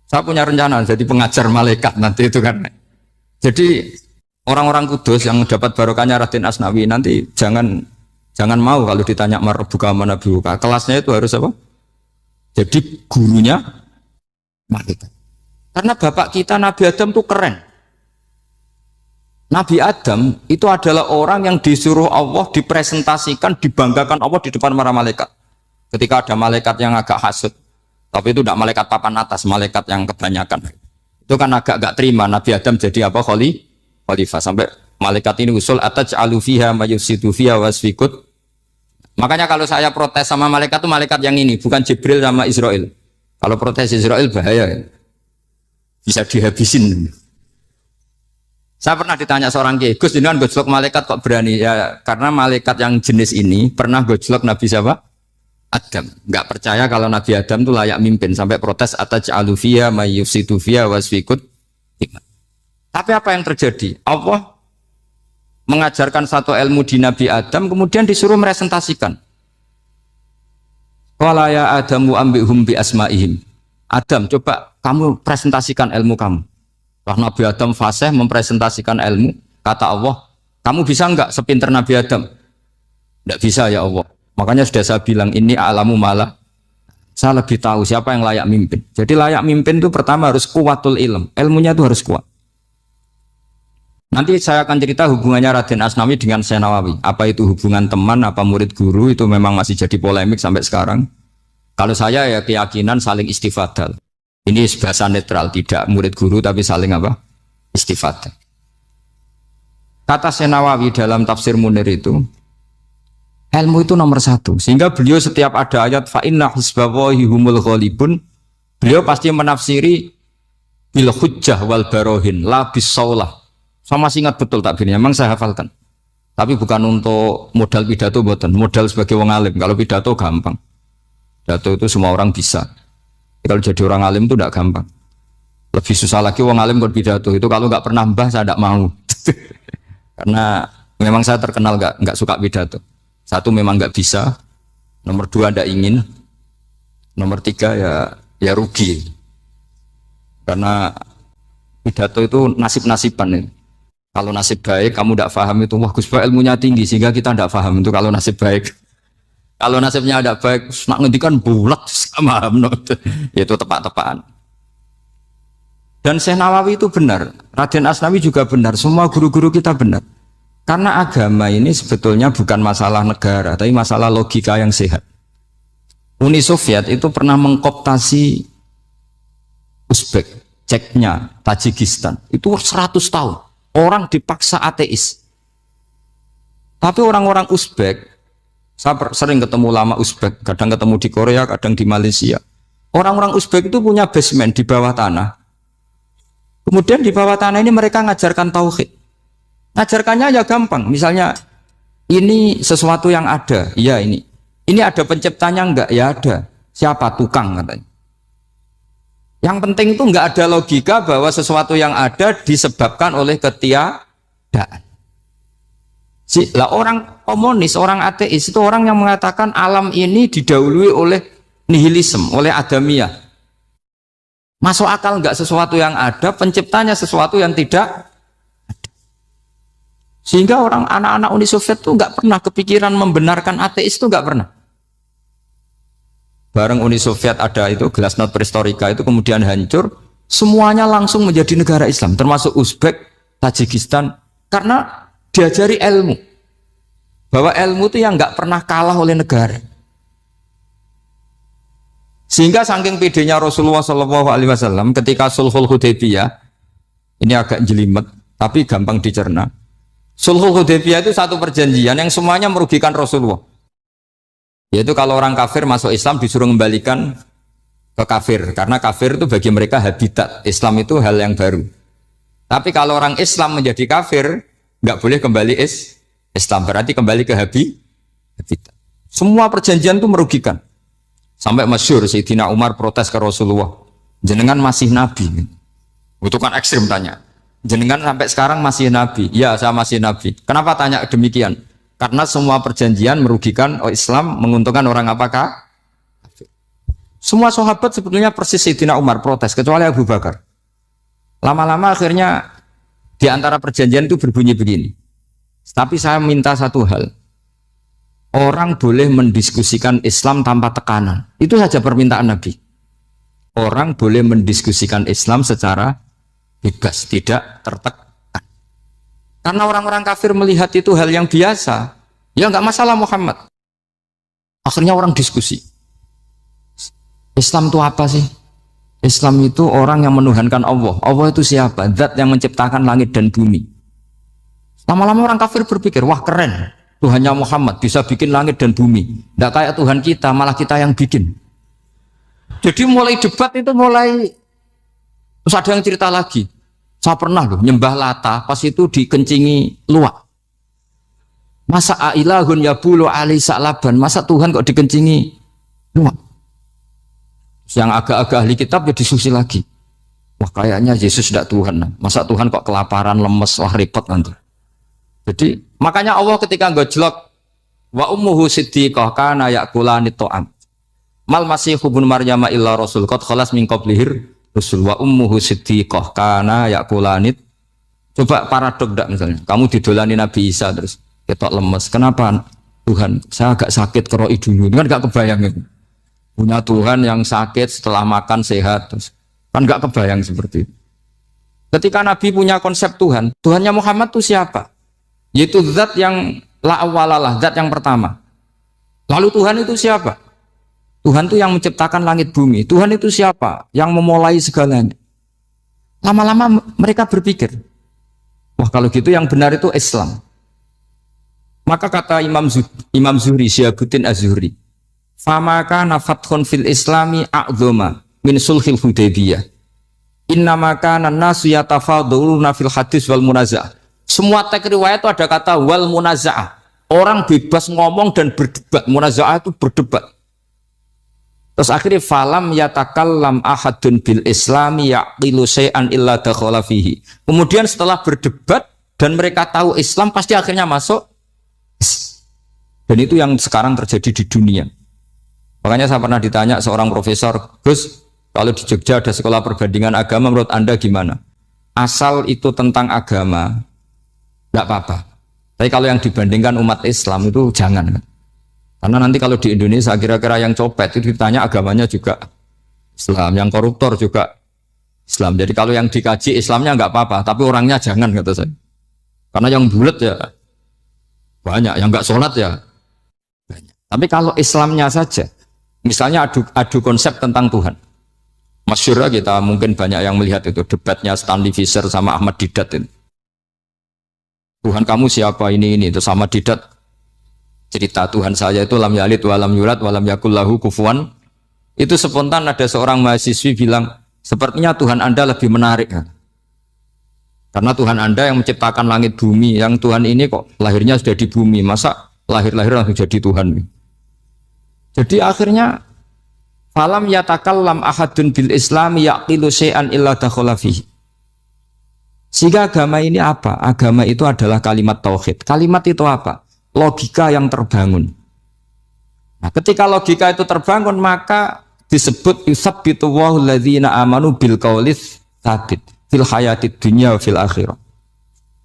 Saya punya rencana jadi pengajar malaikat nanti itu kan. Jadi orang-orang Kudus yang dapat barokahnya Raden Asnawi nanti jangan mau kalau ditanya man rabbuka wa man nuka. Kelasnya itu harus apa? Jadi gurunya malaikat. Karena bapak kita Nabi Adam itu keren. Nabi Adam itu adalah orang yang disuruh Allah dipresentasikan, dibanggakan Allah di depan para malaikat. Ketika ada malaikat yang agak hasut, tapi itu tidak malaikat papan atas, malaikat yang kebanyakan. Itu kan agak gak terima Nabi Adam jadi apa? Khalifah. Sampai malaikat ini usul ataj'alu fiha mayusidu fiha wasfikut. Makanya kalau saya protes sama malaikat itu malaikat yang ini, bukan Jibril sama Israel. Kalau protes Israel bahaya ya. Bisa dihabisin. Saya pernah ditanya seorang kiai, Gus jenengan gojlok malaikat kok berani? Ya karena malaikat yang jenis ini pernah gojlok Nabi siapa? Adam. Nggak percaya kalau Nabi Adam itu layak mimpin sampai protes ataj'alu fiha may yufsidu fiha wasfikut. Tapi apa yang terjadi? Allah mengajarkan satu ilmu di Nabi Adam kemudian disuruh meresentasikan. Qala ya Adamu ambihum bi asma'ihim. Adam, coba kamu presentasikan ilmu kamu. Lah Nabi Adam fasih mempresentasikan ilmu. Kata Allah, kamu bisa enggak sepinter Nabi Adam? Enggak bisa ya Allah. Makanya sudah saya bilang ini alamu malah. Saya lebih tahu siapa yang layak mimpin. Jadi layak mimpin itu pertama harus kuwatul ilm. Ilmunya itu harus kuat. Nanti saya akan cerita hubungannya Raden Asnawi dengan Syekh Nawawi. Apa itu hubungan teman, apa murid guru, itu memang masih jadi polemik sampai sekarang. Kalau saya ya keyakinan saling istifadal. Ini bahasa netral, tidak murid guru tapi saling apa? Istifadah. Kata Syekh Nawawi dalam tafsir Munir itu, ilmu itu nomor 1. Sehingga beliau setiap ada ayat fa inna hizballahi humul ghalibun, beliau pasti menafsiri bil hujjah wal barohin la bisaulah. Saya masih ingat betul takbirnya, memang saya hafalkan. Tapi bukan untuk modal pidato, bukan modal sebagai wong alim. Kalau pidato gampang. Pidato itu semua orang bisa. Kalau jadi orang alim itu tidak gampang. Lebih susah lagi wong alim berpidato. Itu kalau nggak pernah mbah saya tidak mau. Karena memang saya terkenal nggak suka pidato. 1 memang nggak bisa. Nomor 2 tidak ingin. Nomor 3 ya rugi. Karena pidato itu nasib-nasiban ya. Kalau nasib baik kamu tidak paham itu, wah Gus Ba ilmunya tinggi sehingga kita tidak paham itu kalau nasib baik. Kalau nasibnya tidak baik, nak ngendikan bulat sama itu tepak-tepakan. Dan Syekh Nawawi itu benar, Raden Asnawi juga benar, semua guru-guru kita benar. Karena agama ini sebetulnya bukan masalah negara, tapi masalah logika yang sehat. Uni Soviet itu pernah mengkooptasi Uzbek, Ceknya, Tajikistan. Itu 100 tahun. Orang dipaksa ateis. Tapi orang-orang Uzbek, saya sering ketemu lama Uzbek, kadang ketemu di Korea, kadang di Malaysia. Orang-orang Uzbek itu punya basement di bawah tanah. Kemudian di bawah tanah ini mereka ngajarkan tauhid. Ngajarkannya ya gampang. Misalnya, ini sesuatu yang ada. Ya ini. Ini ada penciptanya enggak? Ya ada. Siapa? Tukang katanya. Yang penting itu enggak ada logika bahwa sesuatu yang ada disebabkan oleh ketiadaan. Lah orang komunis, orang ateis itu orang yang mengatakan alam ini didahului oleh nihilisme, oleh adamiyah. Masuk akal enggak sesuatu yang ada, penciptanya sesuatu yang tidak ada. Sehingga orang anak-anak Uni Soviet itu enggak pernah kepikiran membenarkan ateis, itu enggak pernah. Bareng Uni Soviet ada itu Glasnost Perestroika itu kemudian hancur, semuanya langsung menjadi negara Islam, termasuk Uzbek, Tajikistan, karena diajari ilmu, bahwa ilmu itu yang nggak pernah kalah oleh negara. Sehingga saking pedenya Rasulullah SAW ketika Sulhul Hudaybiyah, ini agak jelimet tapi gampang dicerna. Sulhul Hudaybiyah itu satu perjanjian yang semuanya merugikan Rasulullah. Yaitu kalau orang kafir masuk Islam disuruh kembalikan ke kafir, karena kafir itu bagi mereka habitat, Islam itu hal yang baru. Tapi kalau orang Islam menjadi kafir, nggak boleh kembali Islam, berarti kembali ke habitat. Semua perjanjian itu merugikan. Sampai masyhur Sayyidina Umar protes ke Rasulullah, jenengan masih nabi. Itu kan ekstrim tanya. Jenengan sampai sekarang masih nabi? Ya, saya masih nabi. Kenapa tanya demikian? Karena semua perjanjian merugikan Islam, menguntungkan orang apakah? Semua sahabat sebetulnya persis Sayyidina Umar protes, kecuali Abu Bakar. Lama-lama akhirnya di antara perjanjian itu berbunyi begini. Tapi saya minta satu hal. Orang boleh mendiskusikan Islam tanpa tekanan. Itu saja permintaan Nabi. Orang boleh mendiskusikan Islam secara bebas, tidak tertekan. Karena orang-orang kafir melihat itu hal yang biasa, ya nggak masalah Muhammad. Akhirnya orang diskusi. Islam itu apa sih? Islam itu orang yang menuhankan Allah. Allah itu siapa? Zat yang menciptakan langit dan bumi. Lama-lama orang kafir berpikir, wah keren, Tuhannya Muhammad bisa bikin langit dan bumi. Nggak kayak Tuhan kita, malah kita yang bikin. Jadi mulai debat itu terus ada yang cerita lagi. Saya pernah loh nyembah Lata, pas itu dikencingi luwak. Masa ailahun yabulu ali sa'laban, masa Tuhan kok dikencingi luwak? Yang agak-agak ahli kitab ya diskusi lagi. Wah kayaknya Yesus tidak Tuhan. Masa Tuhan kok kelaparan, lemes, wah repot nanti. Jadi makanya Allah ketika gojlok wa ummuhu siddiqah kana yakulani ta'am. Mal masihu ibnu Maryam illa rasul qad khalas min qablihir Rasul wa ummuhu siddiqah kana yakulanit. Coba paradok enggak misalnya. Kamu didolani Nabi Isa terus ketok lemes. Kenapa? Tuhan, saya agak sakit keroi dulu. Kan enggak kebayang itu. Punya Tuhan yang sakit setelah makan sehat terus. Kan enggak kebayang seperti itu. Ketika Nabi punya konsep Tuhan, Tuhannya Muhammad itu siapa? Yaitu zat yang la awalalah, zat yang pertama. Lalu Tuhan itu siapa? Tuhan itu yang menciptakan langit bumi. Tuhan itu siapa? Yang memulai segalanya. Lama-lama mereka berpikir, wah kalau gitu yang benar itu Islam. Maka kata Imam Zuhri, Syihabuddin Az-Zuhri, famaka nafathun fil islami a'zoma min sulhil Hudaybiyah. Innamaka nasu yatafaduluna fil hadis wal munaza'ah. Semua teks riwayat itu ada kata wal munaza'ah. Orang bebas ngomong dan berdebat. Munaza'ah itu berdebat. Terus akhirnya falam yatakallam ahadun bil islami yaqilu syai'an illa dakhala fihi. Kemudian setelah berdebat dan mereka tahu Islam pasti akhirnya masuk. Dan itu yang sekarang terjadi di dunia. Makanya saya pernah ditanya seorang profesor, Gus, kalau di Jogja ada sekolah perbandingan agama, menurut Anda gimana? Asal itu tentang agama, enggak apa-apa. Tapi kalau yang dibandingkan umat Islam itu jangan. Karena nanti kalau di Indonesia kira-kira yang copet itu ditanya agamanya juga Islam, yang koruptor juga Islam. Jadi kalau yang dikaji Islamnya enggak apa-apa, tapi orangnya jangan, kata saya. Karena yang bulat ya banyak, yang enggak sholat ya banyak. Tapi kalau Islamnya saja, misalnya adu konsep tentang Tuhan. Masyhur kita mungkin banyak yang melihat itu debatnya Stanley Fischer sama Ahmad Didat itu. Tuhan kamu siapa ini itu sama Didat cerita Tuhan saya itu lam yalid wa lam yulad wa lam yakul lahu kufuwan. Itu spontan ada seorang mahasiswi bilang, sepertinya Tuhan Anda lebih menarik. Karena Tuhan Anda yang menciptakan langit bumi, yang Tuhan ini kok lahirnya sudah di bumi, masa lahir-lahir langsung jadi Tuhan. Jadi akhirnya falam yatakallam ahadun bil islami yaqilu syai'an illa dakhala fihi. Sehingga agama ini apa? Agama itu adalah kalimat tauhid. Kalimat itu apa? Logika yang terbangun. Nah, ketika logika itu terbangun, maka disebut yusabbitu Allahu alladzina amanu bil qaulis tsabit fil hayatid dunya wa fil akhirah.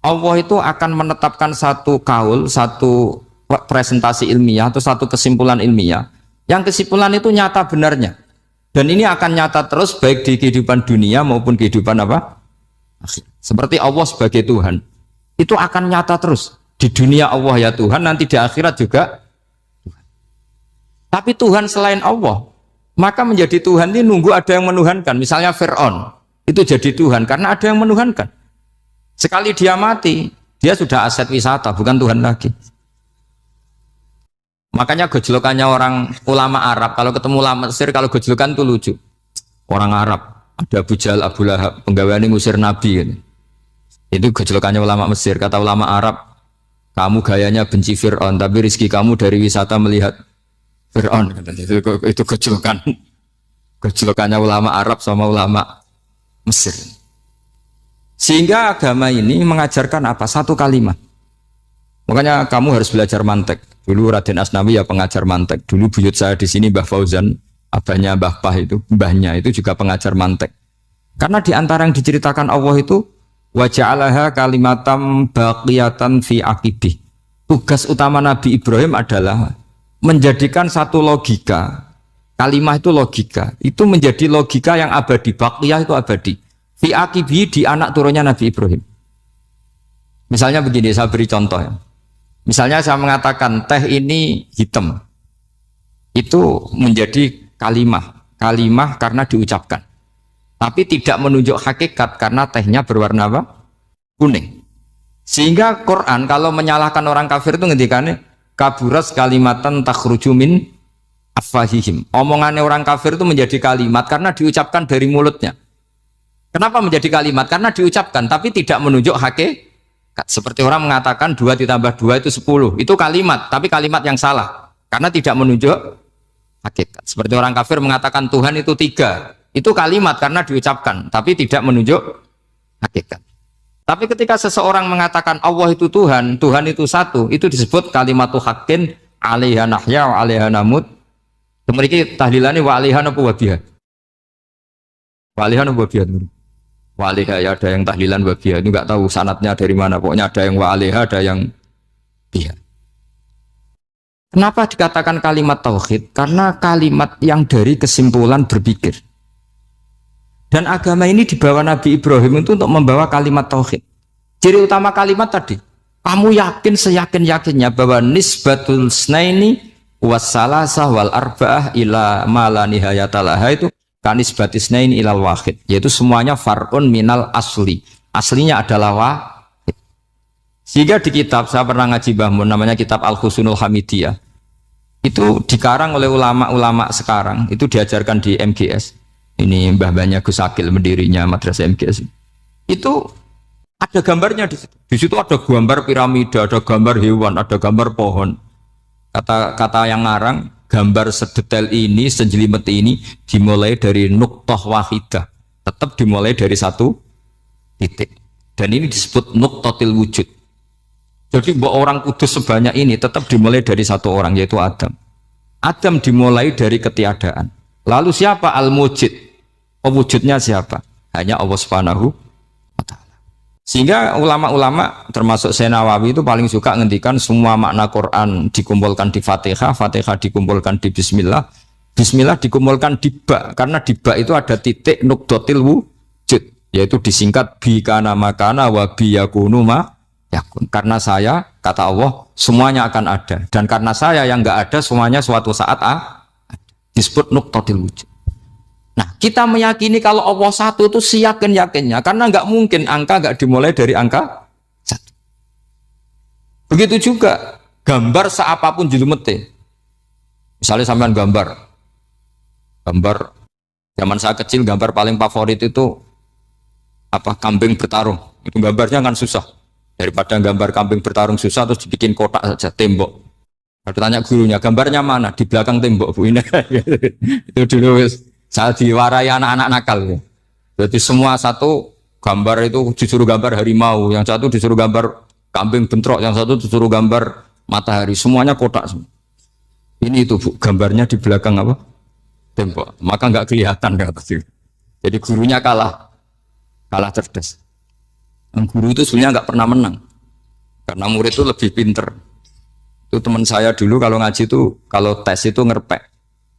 Allah itu akan menetapkan satu kaul, satu presentasi ilmiah atau satu kesimpulan ilmiah. Yang kesimpulan itu nyata benarnya. Dan ini akan nyata terus baik di kehidupan dunia maupun kehidupan apa? Seperti Allah sebagai Tuhan. Itu akan nyata terus. Di dunia Allah ya Tuhan, nanti di akhirat juga Tuhan. Tapi Tuhan selain Allah, maka menjadi Tuhan ini nunggu ada yang menuhankan. Misalnya Fir'aun, itu jadi Tuhan karena ada yang menuhankan. Sekali dia mati, dia sudah aset wisata, bukan Tuhan lagi. Makanya gejolokannya orang ulama Arab, kalau ketemu ulama Mesir, kalau gejolokan itu lucu. Orang Arab, ada Abu Jahal, Abu Lahab, penggaweane ngusir Nabi gitu. Itu gejolokannya ulama Mesir. Kata ulama Arab, kamu gayanya benci Fir'aun, tapi rizki kamu dari wisata melihat Fir'aun. Itu gejolokannya ulama Arab sama ulama Mesir. Sehingga agama ini mengajarkan apa? Satu kalimat. Makanya kamu harus belajar mantek. Dulu Raden Asnawi ya pengajar mantek. Dulu buyut saya di sini Mbah Fauzan, abahnya Mbah Pah itu, mbahnya itu juga pengajar mantek. Karena di antara yang diceritakan Allah itu wa ja'alaha kalimatam baqiyatan fi aqibih. Tugas utama Nabi Ibrahim adalah menjadikan satu logika. Kalimah itu logika. Itu menjadi logika yang abadi. Baqiyah itu abadi. Fi aqibih, di anak turunnya Nabi Ibrahim. Misalnya begini, saya beri contoh ya. Misalnya saya mengatakan teh ini hitam, itu menjadi kalimah karena diucapkan, tapi tidak menunjuk hakikat karena tehnya berwarna apa? Kuning. Sehingga Quran kalau menyalahkan orang kafir itu ngendikannya kaburas kalimatan takhruju min afwahihim. Omongannya orang kafir itu menjadi kalimat karena diucapkan dari mulutnya. Kenapa menjadi kalimat? Karena diucapkan tapi tidak menunjuk hakikat. Seperti orang mengatakan 2 ditambah 2 itu 10. Itu kalimat, tapi kalimat yang salah. Karena tidak menunjuk hakikat. Seperti orang kafir mengatakan Tuhan itu 3. Itu kalimat karena diucapkan, tapi tidak menunjuk hakikat. Tapi ketika seseorang mengatakan Allah itu Tuhan, Tuhan itu satu, itu disebut kalimatu haqqin 'alaiha nahya wa 'alaiha namut. Kemudian tahlilannya wa 'alaiha napa wa biha. Wa 'alaiha napa biha. Wa'alaiha ya ada yang tahlilan wa biha, itu nggak tahu sanatnya dari mana, pokoknya ada yang wa'alaiha, ada yang biha. Kenapa dikatakan kalimat tauhid? Karena kalimat yang dari kesimpulan berpikir. Dan agama ini dibawa Nabi Ibrahim itu untuk membawa kalimat tauhid. Ciri utama kalimat tadi, kamu yakin seyakin-yakinnya bahwa nisbatul snaini wassalasah wal arba'ah ila ma la nihayatalaha itu kanis batisnain ilal wahid, yaitu semuanya far'un minal asli, aslinya adalah wahid. Sehingga di kitab, saya pernah ngaji Mbah Mun, namanya kitab Al-Husunul Hamidiyah, itu dikarang oleh ulama-ulama sekarang, itu diajarkan di MGS. Ini mbah-mbahnya Gus Akil, pendirinya madrasah MGS. Itu ada gambarnya di situ. Di situ ada gambar piramida, ada gambar hewan, ada gambar pohon. Kata yang ngarang, gambar sedetail ini, sejelimet ini dimulai dari nuqtah wahidah, tetap dimulai dari satu titik, dan ini disebut nuqtatil wujud. Jadi orang kudus sebanyak ini tetap dimulai dari satu orang, yaitu Adam. Adam dimulai dari ketiadaan. Lalu siapa al-mujid? Wujudnya siapa? Hanya Allah Subhanahu wa taala. Sehingga ulama-ulama termasuk Syekh Nawawi itu paling suka ngendikan semua makna Quran dikumpulkan di Fatihah, Fatihah dikumpulkan di Bismillah, Bismillah dikumpulkan di ba, karena di ba itu ada titik nukdotil wujud, yaitu disingkat bi kana makana wa bi yakunu ma yakun. Karena saya, kata Allah, semuanya akan ada, dan karena saya yang enggak ada, semuanya suatu saat disebut nukdotil wujud. Nah, kita meyakini kalau Allah satu itu seyakin-yakinnya, karena enggak mungkin angka enggak dimulai dari angka satu. Begitu juga gambar seapapun julumete. Misalnya sampean gambar zaman saya kecil, gambar paling favorit itu apa, kambing bertarung. Itu gambarnya kan susah. Daripada gambar kambing bertarung susah terus dibikin kotak saja, tembok. Lalu tanya gurunya, gambarnya mana? Di belakang tembok, Bu. Ini itu dulu saya diwarai anak-anak nakal. Jadi semua satu gambar itu disuruh gambar harimau, yang satu disuruh gambar kambing bentrok, yang satu disuruh gambar matahari, semuanya kotak semua. Ini itu, Bu, gambarnya di belakang apa? Tembok. Maka nggak kelihatan kata sih. Jadi gurunya kalah cerdas. Guru itu sebenarnya nggak pernah menang, karena murid itu lebih pinter. Itu teman saya dulu kalau ngaji itu, kalau tes itu ngerpek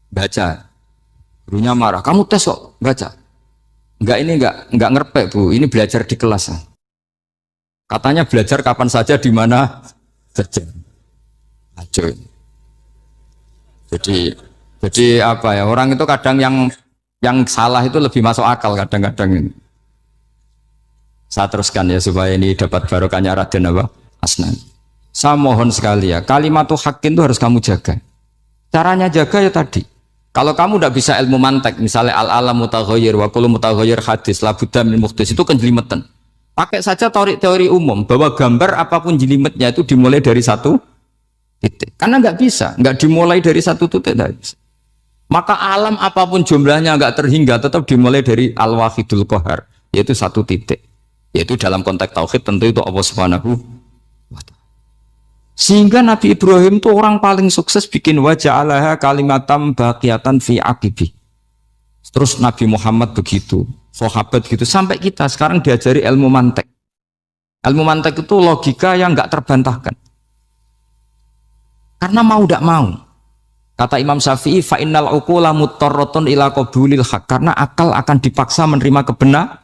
baca, gurunya marah, kamu tes kok baca? Enggak, ini enggak ngerpek, Bu, ini belajar di kelas. Katanya belajar kapan saja di mana saja. Ajo. Jadi apa ya, orang itu kadang yang salah itu lebih masuk akal kadang-kadang ini. Saya teruskan ya supaya ini dapat barokahnya Raden apa? Asnan. Saya mohon sekali ya, kalimatul haqqin itu harus kamu jaga. Caranya jaga ya tadi. Kalau kamu tidak bisa ilmu mantek, misalnya al-alam mutaghayyir wa kullu mutaghayyir hadis la budda min muhdits, itu kan jelimetan. Pakai saja teori umum bahwa gambar apapun jelimetnya itu dimulai dari satu titik. Karena nggak bisa, nggak dimulai dari satu titik, tidak bisa. Maka alam apapun jumlahnya nggak terhingga, tetap dimulai dari al-wahidul qahar, yaitu satu titik. Yaitu dalam konteks tauhid tentu itu Allah Subhanahu wa ta'ala. Sehingga Nabi Ibrahim itu orang paling sukses bikin waja'alaha kalimatam baqiyatan fi aqibi. Terus Nabi Muhammad begitu, sahabat gitu, sampai kita sekarang diajari ilmu mantek. Ilmu mantek itu logika yang nggak terbantahkan. Karena mau tidak mau. Kata Imam Syafi'i, fa innal uqula muttarratun ila qabulil haq, karena akal akan dipaksa menerima kebenaran.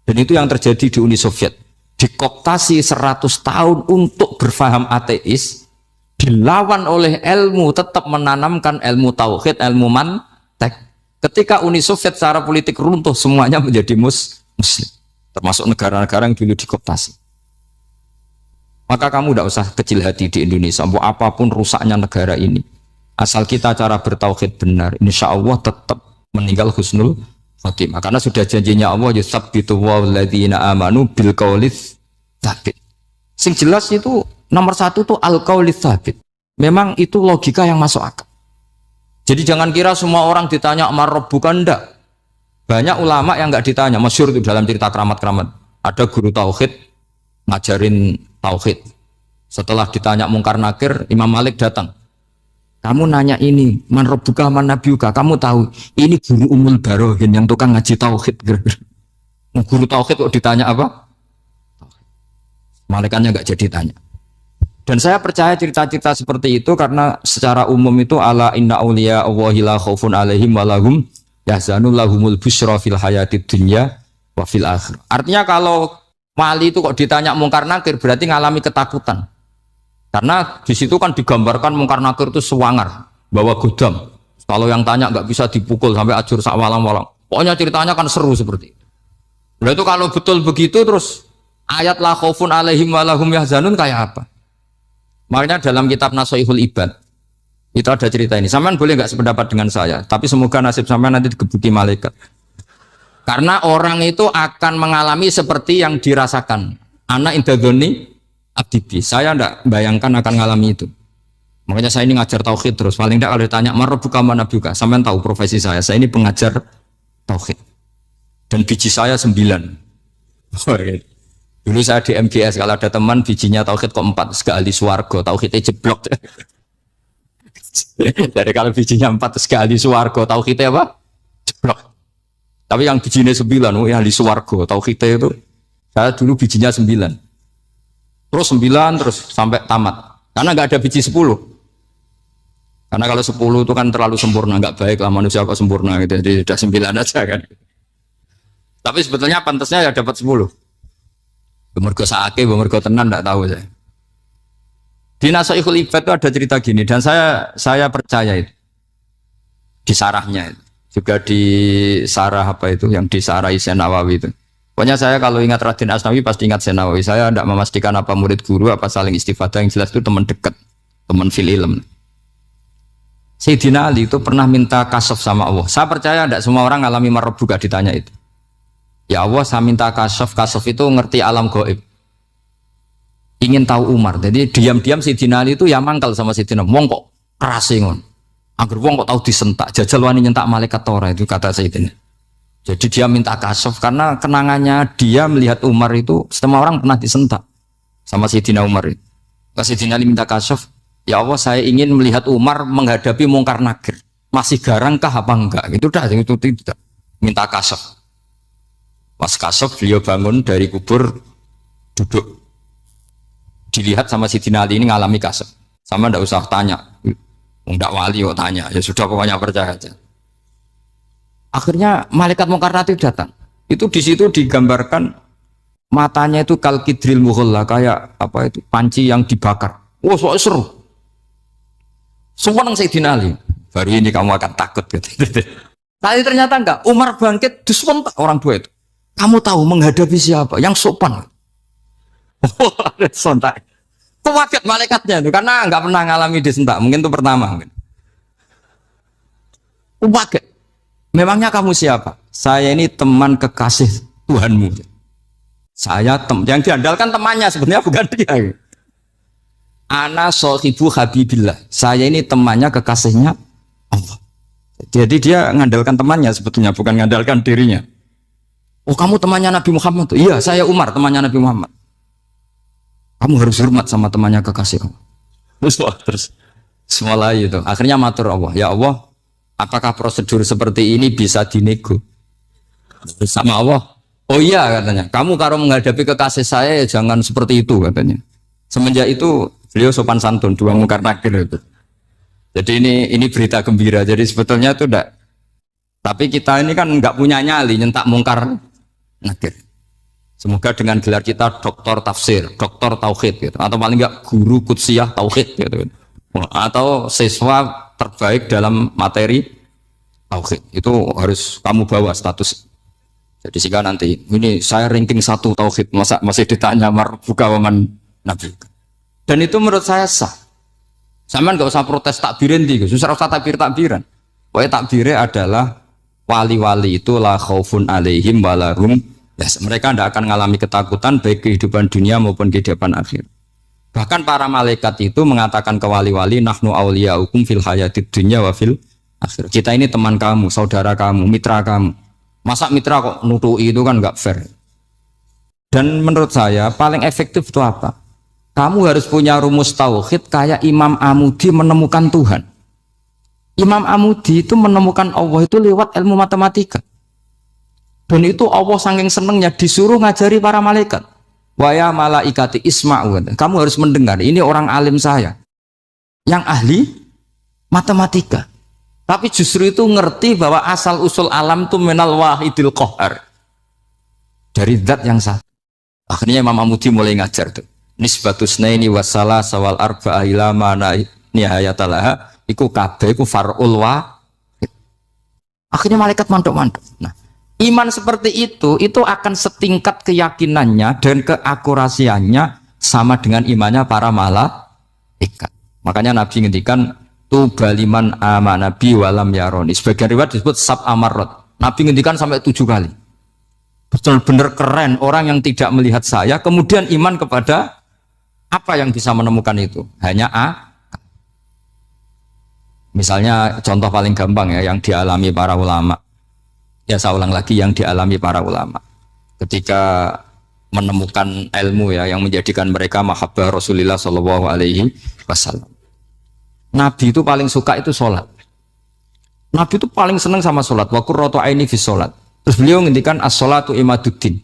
Dan itu yang terjadi di Uni Soviet. Dikooptasi 100 tahun untuk berfaham ateis, dilawan oleh ilmu, tetap menanamkan ilmu tauhid, ilmu mantek. Ketika Uni Soviet secara politik runtuh, semuanya menjadi muslim, termasuk negara-negara yang dulu dikooptasi. Maka kamu tidak usah kecil hati di Indonesia, mau apapun rusaknya negara ini, asal kita cara bertauhid benar, insya Allah tetap meninggal husnul khotimah. Karena sudah janjinya Allah, yusabbitu walladzina amanu bil qaulis tsabit. Sing jelas itu nomor satu tuh al qaulis tsabit. Memang itu logika yang masuk akal. Jadi jangan kira semua orang ditanya marrob, bukan, enggak. Banyak ulama yang enggak ditanya, masyhur itu dalam cerita keramat-keramat. Ada guru tauhid ngajarin tauhid. Setelah ditanya mungkar nakir, Imam Malik datang. Kamu nanya ini, man rabbuka man nabiyuka, kamu tahu ini guru Umul Barohin yang tukang ngaji tauhid. Guru tauhid kok ditanya apa? Malaikatnya nggak jadi tanya. Dan saya percaya cerita-cerita seperti itu karena secara umum itu ala inna auliya Allahi la khaufun alaihim wa lahum yahzanun lahumul busyra fil hayatid dunya wa fil akhirah. Artinya kalau wali itu kok ditanya mungkar nakir berarti ngalami ketakutan. Karena di situ kan digambarkan mungkar nakir itu sewangar, bawa godam. Kalau yang tanya nggak bisa dipukul sampai ajur sak walang-walang. Pokoknya ceritanya kan seru seperti itu. Nah itu kalau betul begitu terus ayat la khaufun alaihim wa lahum yahzanun kayak apa? Makanya dalam kitab Nashihul Ibad itu ada cerita ini. Sampean boleh nggak sependapat dengan saya, tapi semoga nasib sampean nanti digebuki malaikat. Karena orang itu akan mengalami seperti yang dirasakan. Ana indadzoni abdibi, saya tidak bayangkan akan ngalami itu. Makanya saya ini ngajar tauhid terus. Paling tidak kalau ditanya marbuka mana buka, sampean tahu profesi saya ini pengajar tauhid. Dan biji saya 9. Dulu saya di MGS, kalau ada teman bijinya tauhid kok 4, segala ahli swarga, tauhidnya jeblok. Dari kalau bijinya 4 sekali swarga, tauhidnya apa? Jeblok. Tapi yang bijinya 9, oh yang di swarga, tauhidnya itu saya dulu bijinya 9. Terus 9 terus sampai tamat. Karena nggak ada biji 10. Karena kalau 10 itu kan terlalu sempurna, nggak baik lah manusia kok sempurna gitu. Jadi sudah 9 aja kan. Tapi sebetulnya pantasnya ya dapat 10. Mergo saake, mergo tenan enggak tahu saya. Di Nasaihul Ibad itu ada cerita gini dan saya percaya itu. Di sarahnya itu. Juga di sarah apa itu yang di sarah Syekh Nawawi itu. Pokoknya saya kalau ingat Raden Asnawi pasti ingat Syekh Nawawi. Saya tidak memastikan apa murid guru apa saling istifadah, yang jelas itu teman dekat, teman fil ilm. Sayyidina Ali itu pernah minta kasaf sama Allah. Saya percaya tidak semua orang alami marbuka ditanya itu. Ya Allah, saya minta kasaf itu ngerti alam gaib. Ingin tahu Umar. Jadi diam-diam Sayyidina Ali itu ya mangkal sama Sayyidina. Wong kok keras ngon. Angger wong kok tahu disentak. Jajal wani nyentak malaikat ora, itu kata Sayyidina. Jadi dia minta kasaf karena kenangannya dia melihat Umar itu semua orang pernah disentak sama Sayyidina Umar itu. Sayyidina Ali minta kasaf. Ya Allah, saya ingin melihat Umar menghadapi mungkar nakir. Masih garangkah apa enggak? Itu dah, itu tidak. Minta kasaf. Pas kasaf beliau bangun dari kubur, duduk. Dilihat sama Sayyidina Ali ini ngalami kasaf. Sama ndak usah tanya. Ndak wali kok tanya. Ya sudah pokoknya percaya aja. Akhirnya malaikat mungkar nakir datang. Itu di situ digambarkan matanya itu kalkidril mughalla, kayak apa itu panci yang dibakar. Wah, soal seru. Semua nang Sayyidina Ali. Baru ini kamu akan takut gitu. Tapi ternyata enggak. Umar bangkit disewentak orang dua itu. Kamu tahu menghadapi siapa? Yang sopan. Sontak. Kaget malaikatnya itu karena enggak pernah ngalami disentak. Mungkin itu pertama. Kaget. Memangnya kamu siapa? Saya ini teman kekasih Tuhanmu. Saya yang diandalkan temannya sebenarnya bukan dia. Ana sohibu habibillah. Saya ini temannya kekasihnya Allah. Jadi dia mengandalkan temannya sebetulnya, bukan mengandalkan dirinya. Oh, kamu temannya Nabi Muhammad tuh? Iya, saya Umar, temannya Nabi Muhammad. Kamu harus hormat sama temannya kekasih Allah. Terus mulai itu. Akhirnya matur Allah. Ya Allah, apakah prosedur seperti ini bisa dinego? Sama Allah. Oh iya katanya. Kamu kalau menghadapi kekasih saya ya jangan seperti itu katanya. Semenjak itu beliau sopan santun, dua mungkar nakir itu. Jadi ini berita gembira. Jadi sebetulnya itu enggak. Tapi kita ini kan enggak punya nyali nyentak mungkar nakir. Semoga dengan gelar kita doktor tafsir, doktor tauhid gitu, atau paling enggak guru kutsiyah tauhid gitu. Atau siswa terbaik dalam materi tauhid. Itu harus kamu bawa status. Jadi sehingga nanti ini saya ranking 1 tauhid, masa masih ditanya marbuka waman nabi. Dan itu menurut saya sah. Sama nggak usah protes takbirin di, susah usah takbiran. Pokoknya takbirnya adalah wali-wali itu la khaufun alaihim walahum. Yes, mereka tidak akan mengalami ketakutan baik kehidupan dunia maupun kehidupan akhir. Bahkan para malaikat itu mengatakan ke wali-wali nahnu auliyaukum fil hayatid dunya wa fil akhir. Kita ini teman kamu, saudara kamu, mitra kamu. Masa mitra kok nutui itu kan nggak fair. Dan menurut saya paling efektif itu apa? Kamu harus punya rumus tauhid kayak Imam Amudi menemukan Tuhan. Imam Amudi itu menemukan Allah itu lewat ilmu matematika. Dan itu Allah saking senengnya disuruh ngajari para malaikat. Wa ya malaikati isma'u. Kamu harus mendengar, ini orang alim saya yang ahli matematika. Tapi justru itu ngerti bahwa asal usul alam itu minal wahidil qahar. Dari zat yang satu. Akhirnya Imam Amudi mulai ngajar tuh. Nisbatus naini wassalah sawal arba'a ila mana nihayatalaha iku kabeh iku far'ul wahid. Akhirnya malaikat mantuk-mantuk. Nah, iman seperti itu akan setingkat keyakinannya dan keakurasiannya sama dengan imannya para malaikat. Makanya Nabi ngendikan tu baliman amana bi walam yaroni. Sebagian riwayat disebut sab amarot. Nabi ngendikan sampai 7 kali. Betul-benar keren orang yang tidak melihat saya kemudian iman kepada apa yang bisa menemukan itu? Hanya A. Misalnya contoh paling gampang ya yang dialami para ulama. Ya saya ulang lagi yang dialami para ulama. Ketika menemukan ilmu ya yang menjadikan mereka mahabbah Rasulullah Shallallahu Alaihi Wasallam. Nabi itu paling suka itu sholat. Nabi itu paling senang sama sholat. Wa qurratu aini fi sholat. Terus beliau ngendikan as-sholatu imaduddin.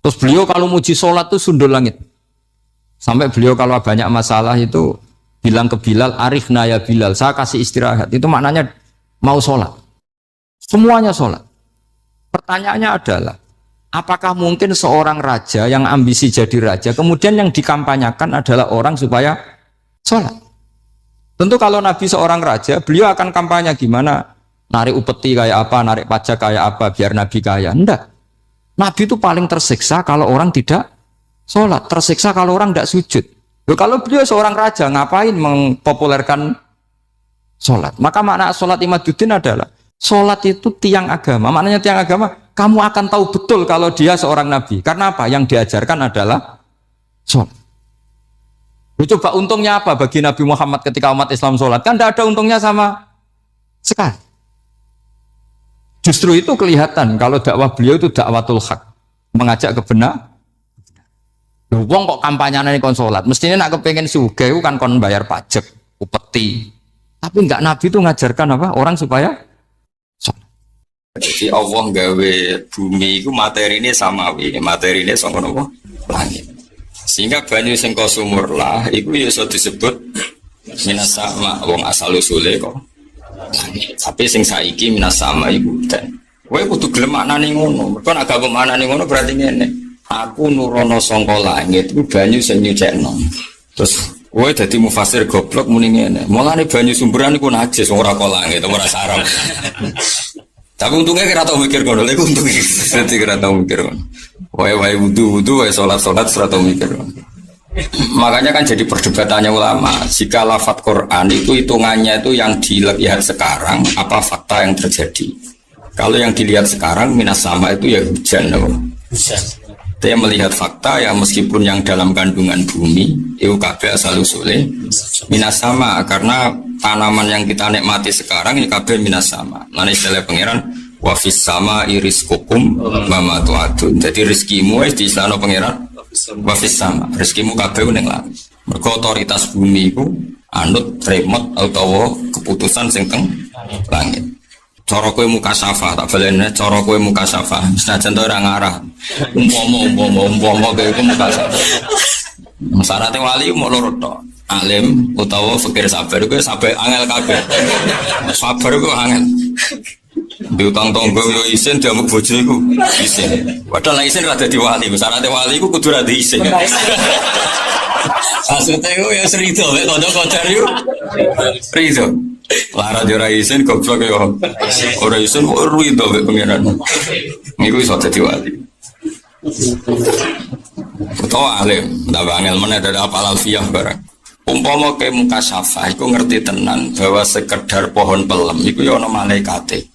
Terus beliau kalau muji sholat itu sundul langit. Sampai beliau kalau banyak masalah itu bilang ke Bilal, arifna ya Bilal, saya kasih istirahat. Itu maknanya mau sholat. Semuanya sholat. Pertanyaannya adalah, apakah mungkin seorang raja yang ambisi jadi raja, kemudian yang dikampanyakan adalah orang supaya sholat? Tentu kalau Nabi seorang raja, beliau akan kampanye gimana? Narik upeti kayak apa, narik pajak kayak apa, biar Nabi kaya. Enggak. Nabi itu paling tersiksa kalau orang tidak sholat, tersiksa kalau orang tidak sujud. Loh, kalau beliau seorang raja, ngapain mempopulerkan sholat? Maka makna sholat imaduddin adalah, sholat itu tiang agama. Maknanya tiang agama, kamu akan tahu betul kalau dia seorang Nabi. Karena apa? Yang diajarkan adalah sholat. Loh, coba untungnya apa bagi Nabi Muhammad ketika umat Islam sholat? Kan tidak ada untungnya sama sekali. Justru itu kelihatan kalau dakwah beliau itu dakwatul haq, mengajak kebenaran. Wong kok kampanyane kon salat, mestinya nak kepengen sugih kan kon bayar pajak, upeti. Tapi enggak, Nabi itu ngajarkan apa? Orang supaya salat. Jadi Allah gawe bumi itu materinya samawi, materinya sama apa? Langit. Sehingga banyu sing ka sumur lah, iku ya iso disebut minas sama, wong asal usule kok. Langit. Tapi sing saiki minas sama iku dan kowe kudu gelem maknane ngono. Mergo nek gak maknane ngono berarti ngene. Aku nurono sangka langit iku banyu sing nyucekno. Terus kowe dadi mufasir goblok muni ngene. Mulane banyu sumberan iku najis ora kok langit, ora sarap. Tapi untungnya kira tau mikir ngono, lha untungnya dadi kira tau mikir ngono. Wae wudu, wae salat ora tau mikir ngono. Makanya kan jadi perdebatannya ulama, jika lafadz Quran itu hitungannya itu yang dilihat sekarang apa fakta yang terjadi. Kalau yang dilihat sekarang minas sama itu ya hujan. Dia melihat fakta ya, meskipun yang dalam kandungan bumi itu kabeh asal usule minas sama, karena tanaman yang kita nikmati sekarang ini kabeh minas sama. Lan istilah pangeran wa fis sama iriskukum mama tu'adun. Jadi rezekimu wis diislahno pangeran wa fis sama, rezekimu kabeh ning langit. Mergo otoritas bumi iku anut remote utawa keputusan sing teng langit. Cara kowe mukasafah tak balene, cara kowe mukasafah senajan to ora ngarah. Umpama kowe iku mukasafah. Syaratnya wali mau loro tok. Alim utawa fakir sabar kowe sampai angel kabeh. Sabar kowe angel. Diutang tonggo yo isin diambek bojo iku isin. Padahal isin ora dadi wali, syaratnya wali iku kudu ora isin. Maksudnya iku ya serido mek kanca-kanca iku. Rido. Lara ora isin goblok yo. Ora isin kok rido mek pengiran. Niku iso dadi wali. Utawa alim, ndak angel meneh dari apal alfiyah barang. Umpama ke muka syafah iku ngerti tenan bahwa sekedar pohon pelem iku ya ana malaikate.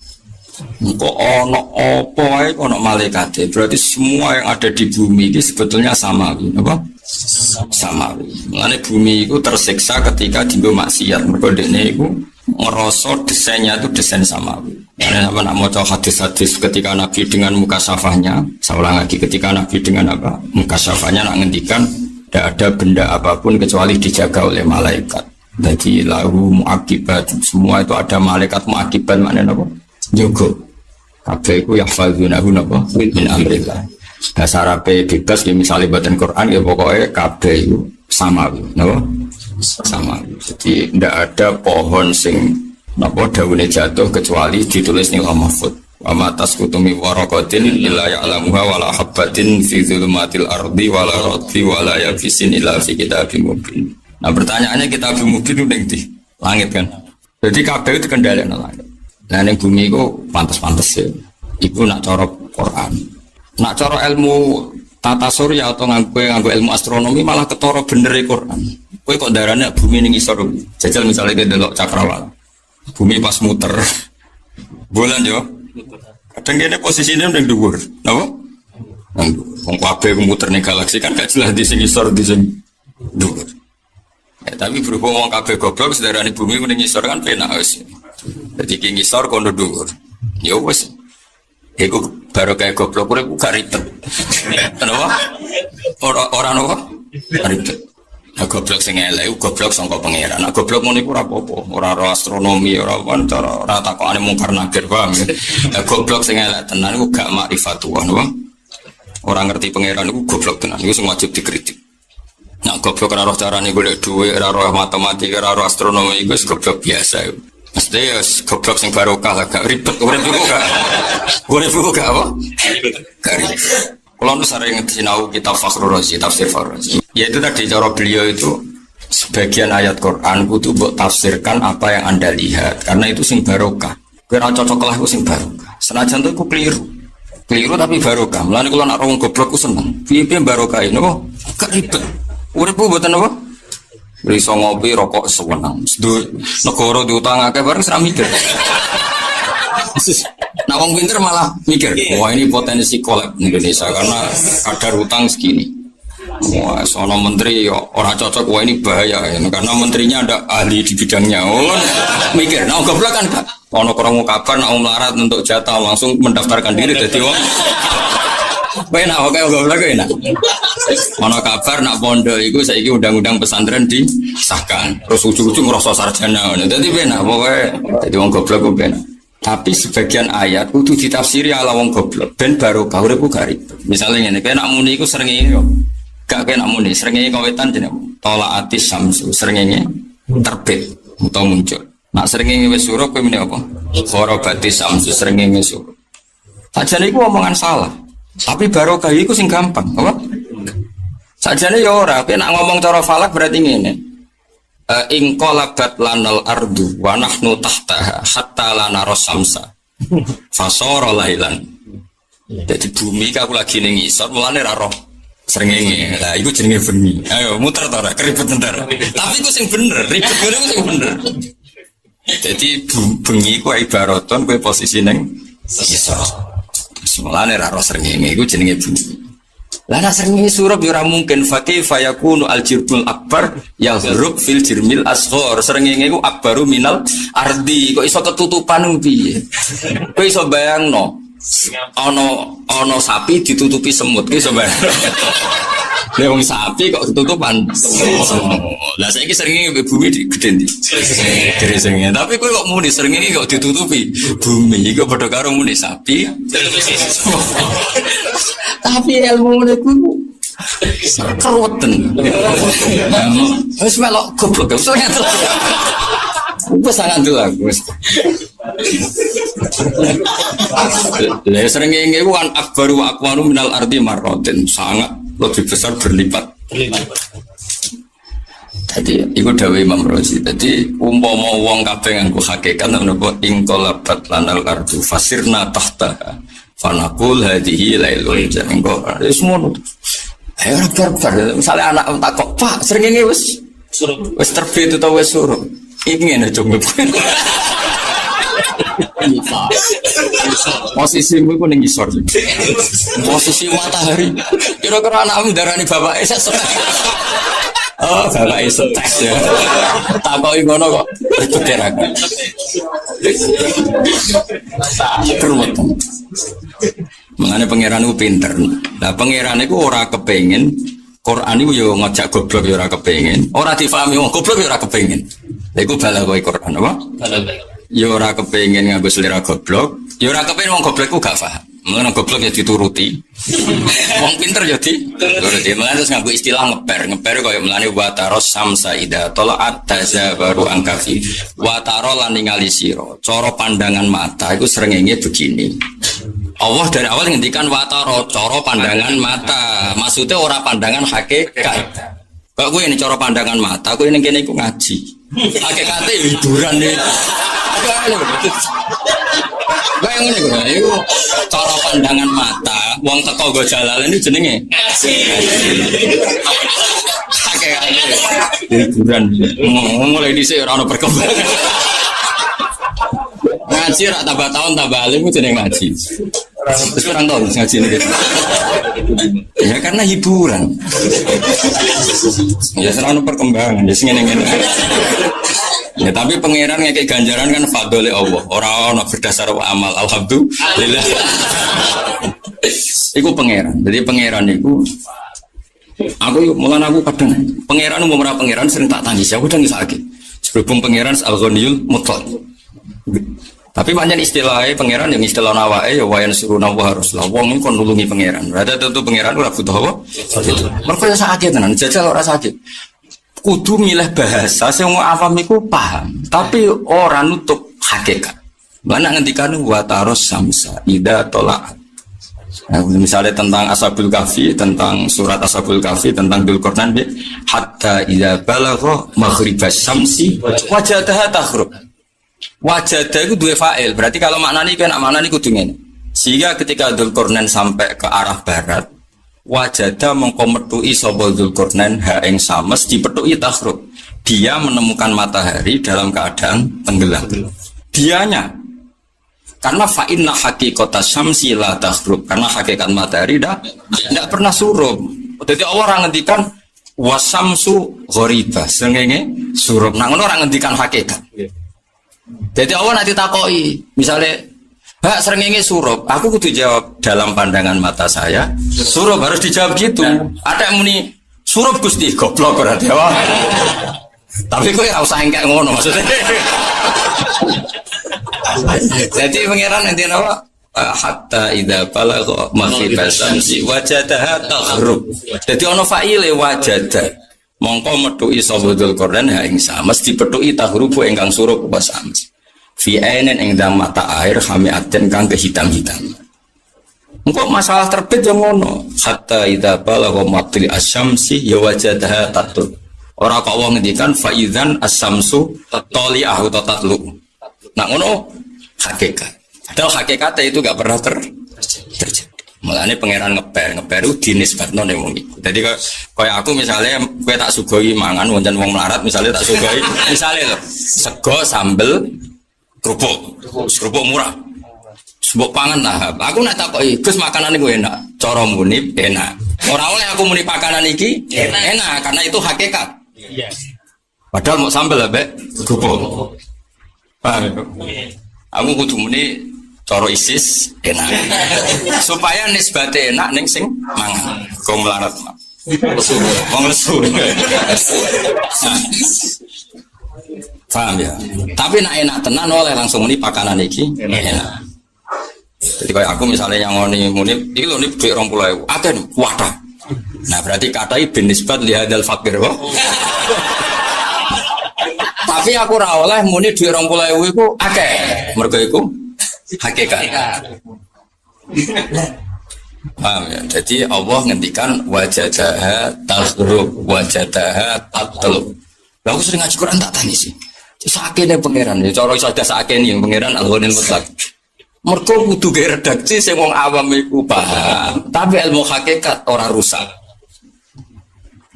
Kok ono apa wae ono malaikate. Berarti semua yang ada di bumi ini sebetulnya samawi, apa? Samawi. Mulane bumi itu tersiksa ketika dienggo maksiat. Mergo dekne iku ngerasa desainnya itu desain samawi. Karena apa nak maca hadis-hadis ketika Nabi dengan muka syafahnya, saya ulang lagi, ketika Nabi dengan apa? Muka syafahnya nak ngendikan tidak ada benda apapun kecuali dijaga oleh malaikat. Jadi lahu muakibat, semua itu ada malaikat muakibat, maknanya apa? Jogo kabeh iku yahfazunahu napa min amrillah. Bahasa Arab bebas ya, misalnya badan Quran ya pokoknya kabeh iku samawi napa samawi. Jadi tidak ada pohon sing napa daune jatuh kecuali ditulis ning mahfuz. Wa ma tasqutu min waraqatin illa ya'lamuha wa la habatin fi dzulumatil ardi wa la ratbi wa la yabisin illa fi kitabim mubin. Nah pertanyaannya kitabim mubin ning ndi? Langit kan. Jadi kabeh itu kendalian langit. Nah ini bumi itu pantas-pantas ya. Itu nak cara Quran. Nak cara ilmu tata surya atau nganggo ilmu astronomi malah ketara bener e Quran. Kowe kok darane bumi ning isor. Jajal misalnya kita delok cakrawala. Bumi pas muter. Bulan yo. Kadang kene posisine ning dhuwur. Napa? Wong kabeh muter ning galaksi kan gak jelas di sing isor di sing dhuwur. Ya, tapi berhubung wong kabeh goblok sedarane bumi ning isor kan penak wis. Jadi ki ngisor kono dhuwur. Ya wis. Iku baru kayak goblok urip gak ribet. Kenapa? Ora napa? Ribet. Nah, goblok sing elek goblok sangka pangeran. Nah, goblok ngono iku ora apa-apa, ora ro astronomi, ora cara ora takokane mungkar nakir, paham ya. Nah, goblok sing elek tenan iku gak makrifatullah, napa? Ora ngerti pangeran iku goblok tenan, iku sing wajib dikritik. Nah, goblok ora roh carane golek dhuwit, ora roh matematika, ora roh astronomi, iku goblok biasa iku. Mesti ya goblok sing barokah lah, gak ribet, urip iku gak. Urip iku gak apa? Gak ribet. Kalau nu sering sinau kitab Fakhrul Razi, tafsir Fakhrul Razi. Yaitu tadi cara beliau itu sebagian ayat Quran itu buat tafsirkan apa yang Anda lihat karena itu sing barokah. Kira cocok lah itu sing barokah. Senajan itu keliru. Keliru tapi barokah. Mulane kula nak wong goblok ku seneng. Piye-piye barokah ini kok gak ribet. Urip ku mboten apa? Iso ngopi rokok sewenang. Negara diutang akeh bareng seram mikir. Nah, wong pinter malah mikir, wah ini potensi kolab Indonesia karena kadar utang segini. Wah, sono menteri orang cocok, wah ini bahaya karena menterinya ada ahli di bidangnya. Oh, mikir, nah goblok kan Pak. Ono orang mau kabar, nak melarat untuk jatah langsung mendaftarkan diri jadi wong. Enak, oke goblok enak. Ono kabar nak pondok itu saiki undang-undang pesantren disahkan. Terus ujung-ujung ngerasa sarjana. Jadi enak, pokoknya jadi wong goblok ku enak. Tapi sebagian ayat kudu ditafsiri ala wong goblok ben barokah urip gak ribet. Misale ngene, kaya nak muni iku srengenge yo. Gak kaya nak muni, srengenge kawetan jenenge tolaatis samsu, srengenge terbit utawa muncul. Nak srengenge wis suruh kowe muni apa? Khorobatis samsu, srengenge suruh. Sajane iku omongan salah. Tapi barokah iku sing gampang, apa? Sajane yo ora, kowe nak ngomong cara falak berarti ngene. Ingqalabat lanal ardu wa nahnu tahtaha hatta lana rosamsa fasara lailan. Jadi bumi aku lagi ning ngisor mulane ra roh srengenge. Lah iku jenenge bengi. Ayo muter to ora keribet entar. Tapi iku sing bener, ribet ngene iku sing bener. Jadi bengi ku ibaraton kowe posisi ning ngisor. Mulane ra roh srengenge iku jenenge bengi. Lah nek srengenge surup ya ora mungkin fakih fayakunu aljirbul akbar yazrub fil jirmil asghar. Srengenge iku akbaru minal ardi. Kok iso ketutupan piye? Kowe iso bayangno ana sapi ditutupi semut. Kowe iso bayangno. Lah wong sapi kok ketutupan. Lah saiki srengenge bumi gede ndi? Gede srengenge. Tapi kowe kok muni srengenge kok ditutupi bumi. Iku padha karo muni sapi. Tapi ilmu niku keruweten. Wis melok goblok wis ngene. Wis sangat dulu aku wis. Lah srengenge ku kan akbaru wa akwaru minal ardi marratin, sangat lebih besar berlipat. Jadi itu dawuh Imam Razi. Jadi umpama wong kabeh nganggo hakikat menapa ingqalabat lanal ardu fasirna tahtaha fanaqul hadhihi lailun janggo. Wis ngono. Ayo bar-bar misale anak takok, "Pak, srengenge wis terbit utawa wis suruh?" Iki ngene jonggo. Posisimu iku ning ngisor. Posisi matahari. Kira-kira anakmu darani bapake sesuk. Oh, bapak stres ya. Takoki ngono kok diterak. Kerut. Mengane pangeran iku pinter. Lah pangeran iku ora kepengin Quran iku yo ngajak goblok yo ora kepengin. Ora difahami wong goblok yo ora kepengin. Lha iku balaghoi Quran apa? Balaghoi. Yo ora kepengin nganggo selera goblok, yo ora kepengin wong goblok ku gak paham. Mulane goblok ya dituruti. Wong pinter ya dituruti. Mulane terus nganggo istilah ngeper. Ngeper kaya mulane wa taros samsa ida tola'at tazabaru angkafi. Wa taro lan ningali sira. Cara pandangan mata iku srengenge begini. Allah dari awal ngendikan wa taro cara pandangan mata. Maksudnya ora pandangan hakikat. Kok kowe ini cara pandangan mata, kowe ning kene iku ngaji. Hakikate hiburan nih. Bayangin itu, cara pandangan mata, wong teko go jalan ini jenenge. Hiburan, mulai dhisik ora ono perkembangan. Ngaji rak tambah tahun tambah alim itu jenenge ngaji. Terus orang tahu ngaji ini gitu. Ya karena hiburan. Ya serana perkembangan, ya ngene-ngene. Ya tapi pangeran ngekek ganjaran kan fadhole Allah. Orang berdasar amal. Alhamdulillah. Iku pangeran. Jadi pangeran iku Aku mulan aku kadang pangeran umum ora pangeran sering tak tangis. Aku kadang sakit. Sebelum pangeran al-ghaniyul mutlaq. Tapi banyak istilahnya pangeran yang istilah nawake ya wayan suruh nawa haruslah wong kon nulungi pangeran. Berarti tentu pangeran ora butuh apa? Mergo ya sakit tenan, jajal ora sakit. Kudu milih bahasa sing wong awam iku paham, tapi ora nutup hakikat. Mana ngendikan wa taros samsa ida tolak. Nah, misalnya tentang Ashabul Kahfi, tentang surat Ashabul Kahfi, tentang Dzulqarnain, hatta idza balagha maghribas syamsi wajadaha taghrib. Wajadah itu dua fa'il, berarti kalau maknanya kan maknanya kudu ngene. Sehingga ketika Dzulqarnain sampai ke arah barat, wajadah mengkometui sapa Dzulqarnain ha ing sames dipethuki taghrib. Dia menemukan matahari dalam keadaan tenggelam. Dianya karena fa'inna haqiqata syamsi la taghrib, karena hakikat matahari tidak pernah surup. Jadi orang ngendikan wasamsu ghoribah sengenge surup. Nah ngono orang ngendikan hakikat. Jadi Allah nanti takoi, misalnya hak srengenge surup, aku kudu jawab dalam pandangan mata saya surup, harus dijawab gitu. Ada yang muni surup Gusti, goblok berarti wah. Tapi kok ora usah engkek ngono maksudnya. Jadi pangeran nanti apa? Hatta idza balagha maghribas syamsi wajadaha taghrib. Jadi ono fa'ile wajada. Mongko metuki sapa Dzulqarnain ha ing sames dipethuki taghrubu ingkang surup apa sames. Fi ainin ing dalam mata air hamiatin kang kehitam-hitam. Engko masalah terbit yang ngono. Hatta idza balagha matli asyamsi ya wajadaha tatul. Ora kok wong ngendikan fa idzan asyamsu tali'ahu tatlu. Nah ngono hakikat. Padahal hakikatnya itu gak pernah terjadi. Mulane pangeran ngeper itu dinisbatno ning wong iku. Jadi kaya aku misalnya kowe tak sugoi mangan wonten wong melarat misalnya tak sugoi misalnya lho sego sambel kerupuk murah. Sebab pangan lah. Aku nak takoki, Gus makanan iku enak. Cara muni enak. Ora oleh aku muni pakanan iki enak karena itu hakikat. Iya. Padahal mau sambel ambek kerupuk. Paham? Aku kudu muni cara ISIS enak. Supaya nisbate enak ning sing mangan. Kok melarat. Wong lesu. Paham ya? Tapi nak enak tenan oleh langsung muni pakanan iki enak. Jadi kayak aku misalnya yang muni iki lho ni duit 20.000. Akeh wadah. Nah berarti katai bin nisbat li hadzal fakir kok. Tapi aku ora oleh muni duit 20.000 iku akeh. Mergo iku hakikat. Paham ya? Jadi Allah ngendikan wajadaha taghrub wajadaha tatlub. Lah aku sering ngaji Quran tak tanya sih. Sakene pangeran, ya cara iso ada sakene yang pangeran Al-Ghaniyul Mutlaq. Mergo kudu ge redaksi sing wong awam iku paham, tapi ilmu hakikat ora rusak.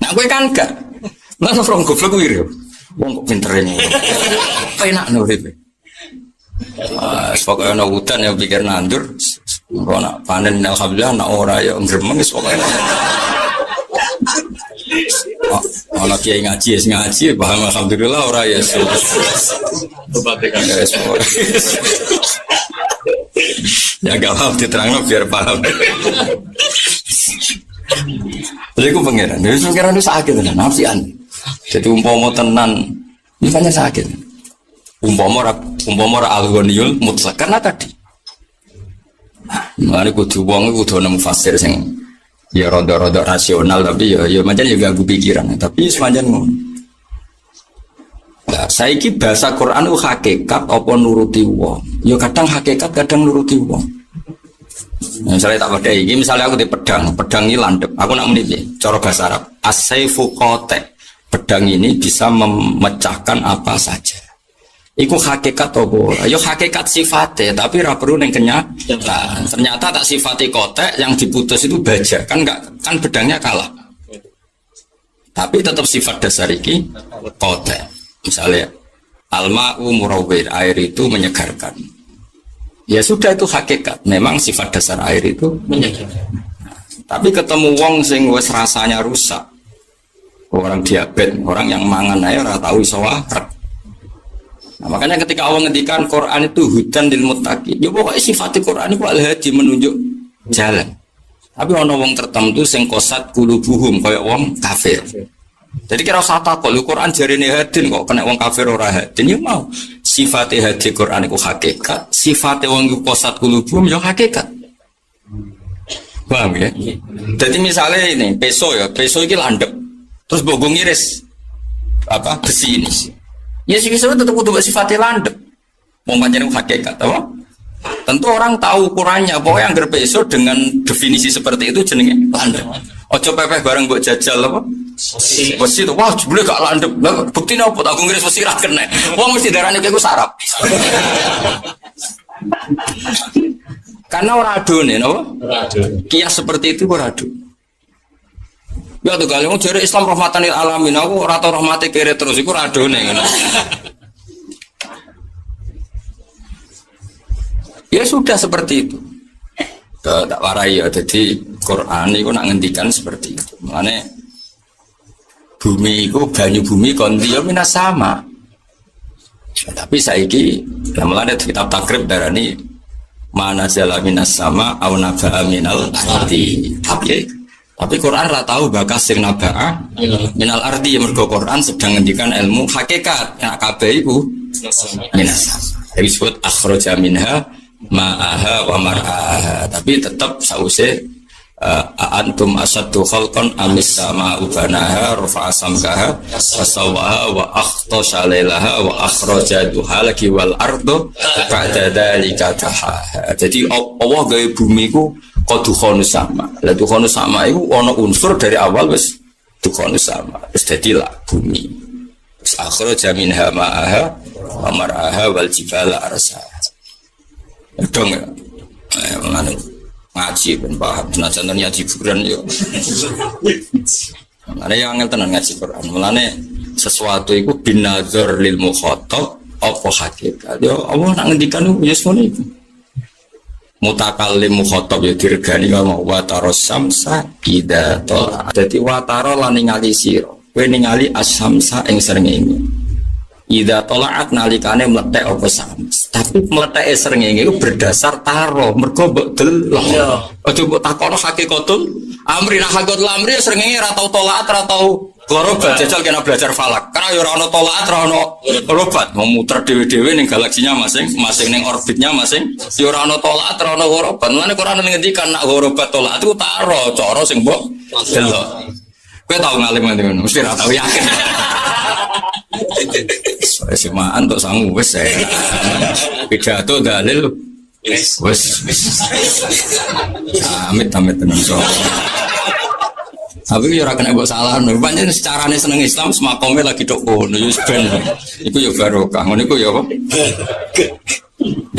Nah kowe kan gak. Lah orang goblok kuwi lho. Wong kok pinter ini. Penak no urip. Pokoknya ana hutan ya pikir nandur. Engko nak panen alhamdulillah nak ora ya gremeng wis pokoke. Ana kiai ngaji paham alhamdulillah ora ya. Ya gak paham diterangno biar paham. Jadi aku pangeran itu sakit tenan, nafsian. Jadi umpama tenan, ini banyak sakit. Umpama al-ghaniyul mutlaq karena tadi. Mari kudu wong kudu nemu fasir sing ya rada-rada rasional tapi ya macam ya ganggu pikiran, tapi semacam ngono. Nah, saiki bahasa Quran itu hakikat apa nuruti wong. Ya kadang hakikat, kadang nuruti wong. Misalnya tak pedai ini, misalnya aku di pedang ini landep. Aku nak menit cara bahasa Arab. As-sayfu qati'. Pedang ini bisa memecahkan apa saja. Iku hakikat apa? Ya hakikat sifatnya, tapi ora perlu ning kenyataan. Ternyata tak sifati qati' yang diputus itu baja. Kan enggak, kan pedangnya kalah. Tapi tetap sifat dasar iki qati'. Misalnya al-ma'u murawwir, air itu menyegarkan. Ya sudah itu hakikat. Memang sifat dasar air itu menyegarkan. Tapi ketemu wong sing wis rasanya rusak. Orang diabetes, orang yang mangan air ora tahu iso warak. Nah, makanya ketika Allah ngendikan Quran itu hudan lil muttaqin. Ya pokoknya sifat Quran itu al-hadi menunjuk jalan. Tapi ana wong tertentu sing qasat qulubuhum kaya wong kafir. Jadi kira usah takut, Quran jarine hadin kok kena wong kafir ora hadin ya mau. Sifate hadin Quran iku hakikat, sifate wong iku qasat qulubuhum ya hakikat. Paham ya? Jadi misalnya ini peso ini landep, terus bogong iris apa besi ini. Ya sih bisa tetap kudu sifatnya landep. Mau panjang hakikat, apa? Tentu orang tahu ukurannya. Pokoknya yang berpeso dengan definisi seperti itu jenenge landep. Ojo pepeh bareng buat jajal apa? Besi itu, wah boleh gak landep. Bukti apa? Aku ngiris besi ra kena. Wah mesti darahnya kayak gue sarap. Karena orang adu nih, no? Kias seperti itu orang adu. Ya tuh kali, jadi Islam rahmatan lil alamin, aku rata rahmati kiri terus, itu adu nih. Ya sudah seperti itu. Tak warai ya, jadi Quran itu nak ngendikan seperti itu. Makanya bumi itu banyu bumi konti ya minas sama. Tapi saiki, mulanya kitab takrib darah ini. Mana jala minas sama au naba'a minal ardi. Tapi Quran ora tahu bakas sing naba'a minal ardi. Mergo Quran sedang ngendikan ilmu hakikat. Nek kabeh iku minas sama. Disebut akhraja minha ma'aha wa mar'aha. Tapi tetap sause antum asaddu khalqan amis sama ubanaha rafa'a samkaha fasawaha wa akhtasha lailaha wa akhraja duhalaki wal ardo ba'da dzalika tahaha. Jadi Allah gawe bumi ku qadukhonu sama. Lah dukhonu sama iku ana unsur dari awal wis dukhonu sama. Wis dadi lah bumi. Wis akhraja minha ma'aha wa mar'aha wal jibala arsaha. Dong ya. Ngaji ben paham senajan ngaji Quran yo. Mulane yang angel tenan ngaji Quran. Mulane sesuatu iku binazar lil mukhatab apa hakikat. Yo Allah nak ngendikan yo ngono iku. Mutakallim mukhatab yo diregani ngomong wa tarassamsa ida tala. Dadi wa tara lan ningali sira. Kowe ningali asamsa ing srengenge. Ida tolaat nalikane meletek apa sams. Tapi meletek srengenge iku berdasar taro, mergo mbok delok. Aja mbok takono hakikatul amri nah hakikatul amri srengenge ora tau tolaat, ora tau glorobat. Jajal kena belajar falak. Karena ora ono tolaat, ora ono glorobat. Mau muter dhewe-dhewe ning galaksinya masing-masing ning orbitnya masing. Ya ora ono tolaat, ora ono glorobat. Mulane Quran ngendikan nak glorobat tolaat iku taro, cara sing mbok delok. Kowe tau ngalim ngono, mesti ora tau yakin. Semaan untuk sangu wes saya pidato dalil wes amit tenan so. Tapi yo ora kena mbok salah no. Pancen secarane seneng Islam semakome lagi tok kono yo ben. Iku yo barokah. Ngono iku yo apa?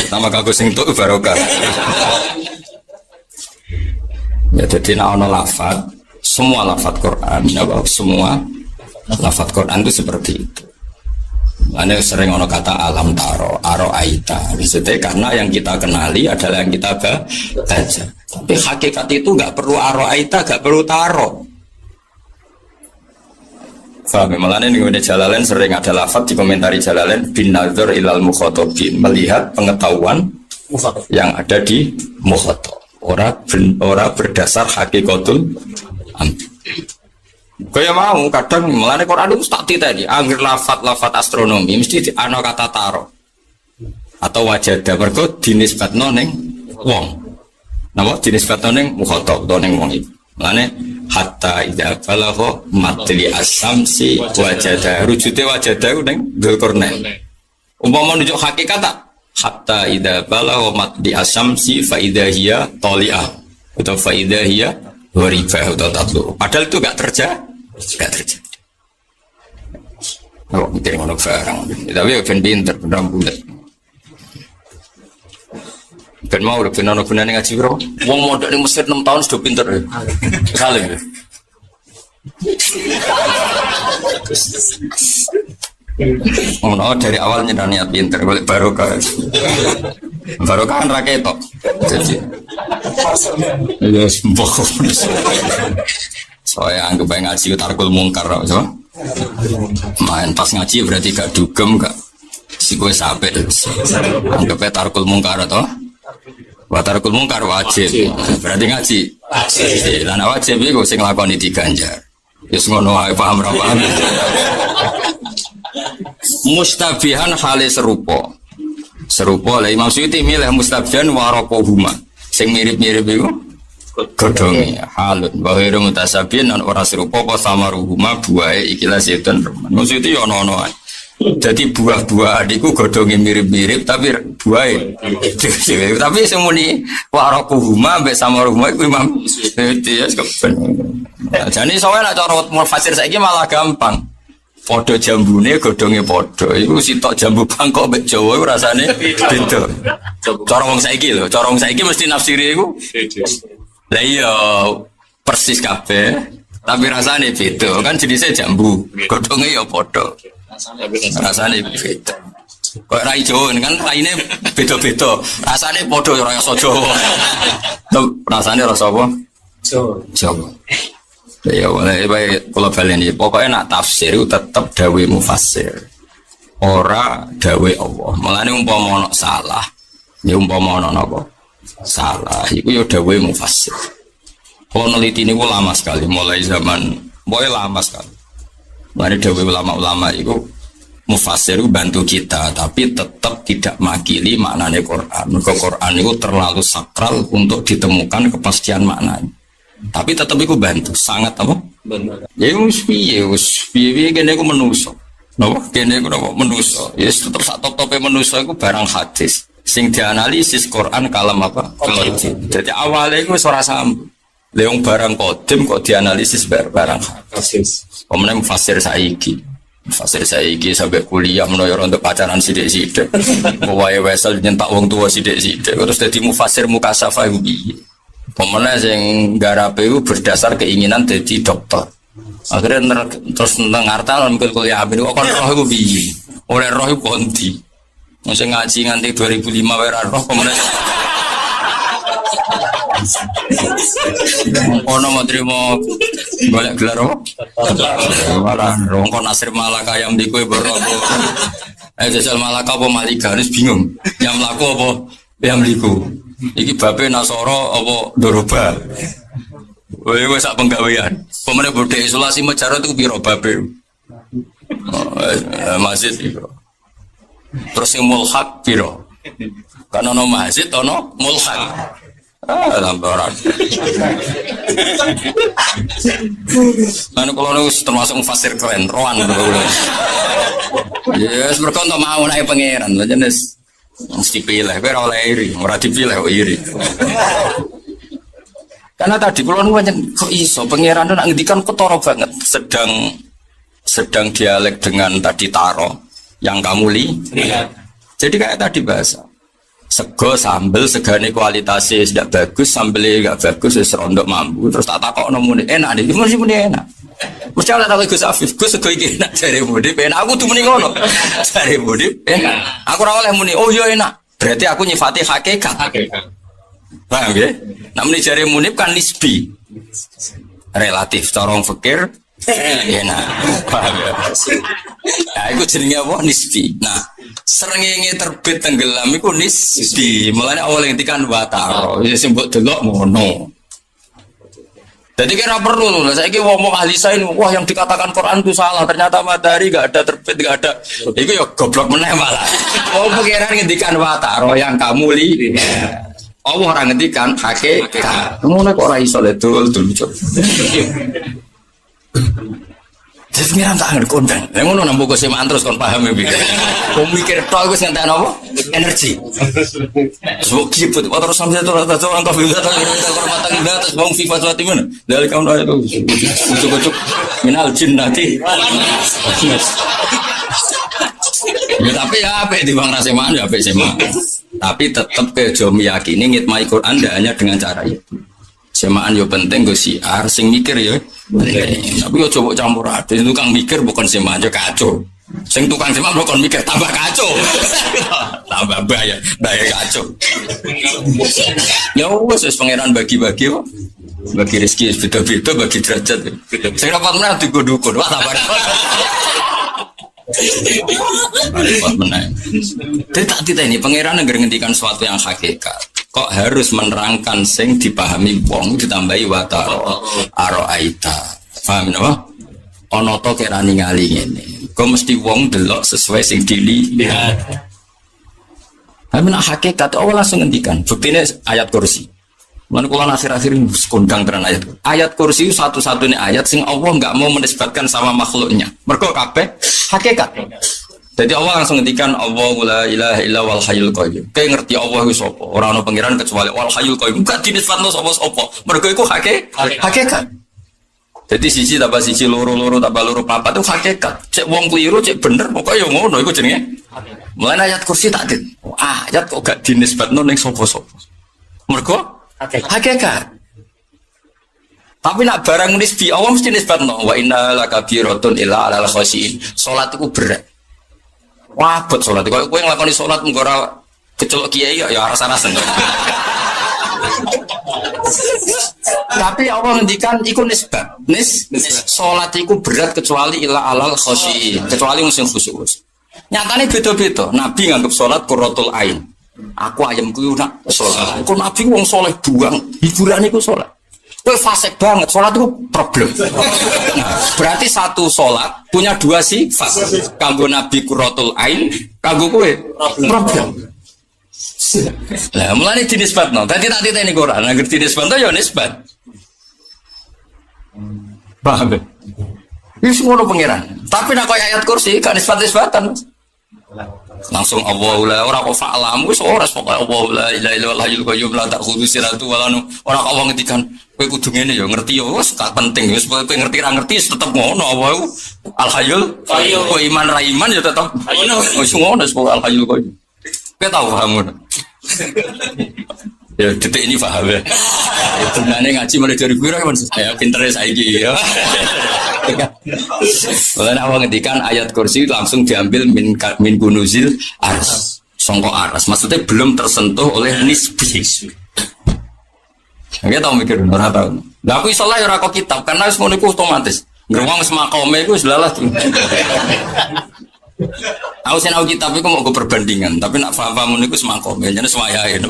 Tambah kagok sing tok barokah. Ya dadi nek ana lafaz, semua lafaz Quran, ya semua lafaz Quran itu seperti itu. Mana sering ono kata alam taro, aro aita. Maksudnya karena yang kita kenali adalah yang kita baca. Tapi hakikat itu nggak perlu aro aita, nggak perlu taro. Faham? Malah ini Jalalain sering ada lafaz di komentari Jalalain bin nazar ilal mukhatabin, melihat pengetahuan yang ada di mukhatab. Ora berdasar hakikatul amri. Kaya mau kadang melane Quran itu tak titeni anggere lafat astronomi mesti ana kata taro atau wajada mergo dinisbatno ning wong. Napa dinisbatno ning mukhatab utawa ning wong iki. Melane hatta idza balagha matli asamsi wajada rujute wajada ning Dzulqarnain. Umpama nunjuk hakikat tak hatta idza balagha matli asamsi fa idza hiya tali'ah atau fa idza hiya warifah atau tatlu. Padahal itu gak terjadi. Oh, mikir ngono barang. Tapi ben pinter, beneran bulet. Ben mau ben ono gunane ngaji bro. Wong mondok ning Mesir 6 tahun sudah pinter. Salim. Oh no, dari awalnya niat pinter, balik barokah. Barokah kan raketok. Jadi, ya sembako. Soalnya anggap baik ngaji tarkul mungkar, so. Main pas ngaji berarti gak dugem, gak si gue sampai. Anggapnya tarkul mungkar atau Wa tarkul mungkar wajib. Berarti ngaji. Wajib. Lan wajib iku sing nglakoni diganjar. Wis ngono ae paham ra paham. Mustabihan hale serupa. Serupa lah Imam Suyuti milih mustabihan waraqahuma. Sing mirip-mirip iku godhonge halun wa ghairu mutasabihin lan ora serupa apa samaruhuma buahe ikilah setan remen. Maksud itu ya ono-ono ae. Jadi buah-buah adikku godhonge mirip-mirip tapi buahe tapi semuni waraqahuma mbek samaruhuma iku Imam Suyuti ya keben. Jane soalé nek cara fasir saiki malah gampang. Podo jambune godhonge podo. Iku sitok jambu Bangkok mbek Jawa iku rasane beda. Cara wong saiki lho, cara wong saiki mesti nafsiri iku. Lah iya persis kabeh, tapi rasane beda. Kan jenisnya jambu, godhonge ya podo. Rasane beda. Kok rai Jawa kan raine beda-beda. Rasane podo ya rasa Jawa. Rasane rasa apa? Jawa. Ya boleh baik kalau balen ini pokoknya nak tafsir itu tetap dawe mufassir ora dawe Allah malah ini umpama salah ya umpama apa salah itu ya dawe mufassir. Kalau neliti ini lama sekali mulai zaman boleh lama sekali mulai dawe ulama-ulama itu mufassir itu bantu kita tapi tetap tidak makili maknanya Quran. Quran itu terlalu sakral untuk ditemukan kepastian maknanya. Tapi tetap iku bantu sangat apa? Benar. Ya wis piye kene iku menungso. Napa? Kene iku napa menungso. Ya tetep sak top-tope menungso iku barang hadis. Sing dianalisis Quran kalam apa? Qadim. Jadi awalnya iku wis ora sambung. Leung barang qadim kok dianalisis barang hadis. Pemene mufassir saiki. Mufassir saiki sampai kuliah menawa untuk pacaran sithik-sithik. Wae wesel nyentak wong tua sithik-sithik. Terus dadi mufassir mukasafah iku piye? Pemenang yang garape itu berdasar keinginan jadi dokter. Akhirnya terus tentang harta lalu kuliah abis itu kan roh itu biyi. Oleh roh itu konti. Masa ngaji nganti 2005 wera roh pemenang. Ono mau terima banyak gelar apa? Malah rongkon Nasir Malaka yang di kue berroh. Jajal Malaka apa Malika? Ini bingung. Yang melaku apa? Yang liku. Iki bape Nasoro apa Doroba. Woi sak penggawean. Pemene bodhe isolasi Mejarot itu piro bape. Masjid piro. Terus yang mulhak piro. Kan ono masjid ono mulhak. Lambaran. Anu kalau termasuk mufassir keren, roan. Yes, mereka untuk mau naik pangeran, jenis. Mesti pilih, biar oleh iri, ora dipilih kok iri. Karena tadi kalau banyak kok iso pangeran itu nak ngendikan ketara banget, sedang dialek dengan tadi taro yang kamu lihat. Jadi kayak tadi bahasa sego sambel segane kualitasnya tidak bagus, sambelnya gak bagus, serondok mampu. Terus tak takok nomune enak nih, mesti muni enak. Mesti ada takok Gus Afif, Gus sego iki enak jare mudi, enak aku tuh muni ngono. Jare mudi enak. Aku ora oleh muni, oh iya enak. Berarti aku nyifati hakikat. Paham ya? Nak muni jare munib kan nisbi. Relatif, corong fikir enak. Paham ya? Nah, itu jenenge apa? Nisbi. Nah, srengenge terbit tenggelam iku nisbi. Mulane awal ngendikan wataro, wis mbok delok ngono. Jadi kira perlu, saiki wong ahli sains, wah yang dikatakan Quran itu salah, ternyata matahari enggak ada terbit, enggak ada. Iku ya goblok meneh malah. Wong pengiran ngendikan wataro yang kamu lihat. Allah ora ngendikan hakikat. Ngono kok ora iso ledul lucu. Jadi pengiran tak ngerti konten. Yang ngono nambah kesemaan terus kon paham ya. Kau mikir tau gue ngentek apa? Energi. Sebab kiput. Terus sampai itu rata-rata orang kafir itu kormatan indah terus bangun FIFA suatu mana? Dari kamu itu ucuk-ucuk minal jin nanti. Ya, tapi ya apa di bang Rasemaan ya apa semaan. Tapi tetap kejo meyakini ngitmai Quran tidak hanya dengan cara itu. Semaan yo penting gue siar, sing mikir ya. Tapi yo coba campur aduk, tukang mikir bukan semaan aja kacau. Sing tukang semaan bukan mikir tambah kacau, tambah bahaya kacau. Ya wes pangeran bagi-bagi kok, bagi rezeki beda-beda, bagi derajat. Saya dapat menang dukun-dukun, wah sabar. Dapat menang. Tapi tak kita ini pangeran negeri ngendikan sesuatu yang hakikat. kok harus menerangkan sing dipahami wong ditambahi wataro aroaita. Paham napa? Ana to kira ningali ngene. Kok mesti wong delok sesuai sing dilihat. Tapi nak hakikat Allah langsung ngendikan. Buktine ayat kursi. Lan kula akhir-akhir kondang tenan ayat. Ayat kursi itu satu-satunya ayat sing Allah enggak mau menisbatkan sama makhluknya. Mergo kabeh hakikat. Jadi Allah langsung ngendikan Allahu la ilaha illa wal hayyul qayyum. Kayak ngerti Allah iku sapa? Ora ana pangeran kecuali wal hayyul qayyum. Enggak dinisbatno sapa-sapa. Mergo iku hakikat. Jadi siji tambah siji loro-loro tambah loro papat itu hakikat. Cek wong keliru cek bener pokoke yo ngono iku jenenge. Mulane ayat kursi tak dit. Ayat kok gak dinisbatno ning sapa-sapa. Mergo hakikat. Tapi nak barang nisbi Allah mesti nisbatno wa inna lakabiratun illa alal khashiin. Salat iku berat. Wabot salat. Kok kowe nglakoni salat mung ora kecelok kiai ya rasa-rasa. Tapi Allah ngendikan iku nisbat. Salat iku berat kecuali illa alal khashiin. Kecuali wong sing khusyuk. Nyatane beda-beda. Nabi nganggep salat qurratul ain. Aku ayamku nak salat. Kok Nabi wong saleh buang, hiburan iku salat. Kowe fasik banget, salat itu problem. Nah, berarti satu salat punya dua sifat. Kanggo Nabi qurratul ain, kanggo kowe problem. Lah mulane dinisbatno. Dadi tak titeni Quran, nek dinisbatno ya nisbat. Paham? Wis ngono pangeran. Tapi nek koyo ayat kursi gak nisbat-nisbatan. Langsung Allahu la ora kok fa'lam wis ora pokoke Allahu la ilaha illa hayyul qayyum la ta'khudhu sinatun wa la nawm. Ora kok wong ngendikan kowe kudu ngene ya ngerti ya wis gak penting wis kowe ngerti ra ngerti tetep ngono apa al hayyul qayyum. Kowe iman ra iman ya tetep ngono. Wis ngono wis al hayyul qayyum. Kowe tau paham ngono. Ya detik ini paham ya. Itu nane ngaji mulai dari gue kan saya pinter saiki ya. Mulane awak ngendikan ayat kursi langsung diambil min kunuzil ars. Songko aras. Maksudnya belum tersentuh oleh nisbi. Nggak tahu mikir ora tahu. Lah aku iso lah ora kok kitab karena wis ngono iku otomatis. Ngruwang semakome iku wis lalah. Aku sinau kitab itu mau gue perbandingan, tapi nak paham-paham itu semangkome, jadi semuanya ini.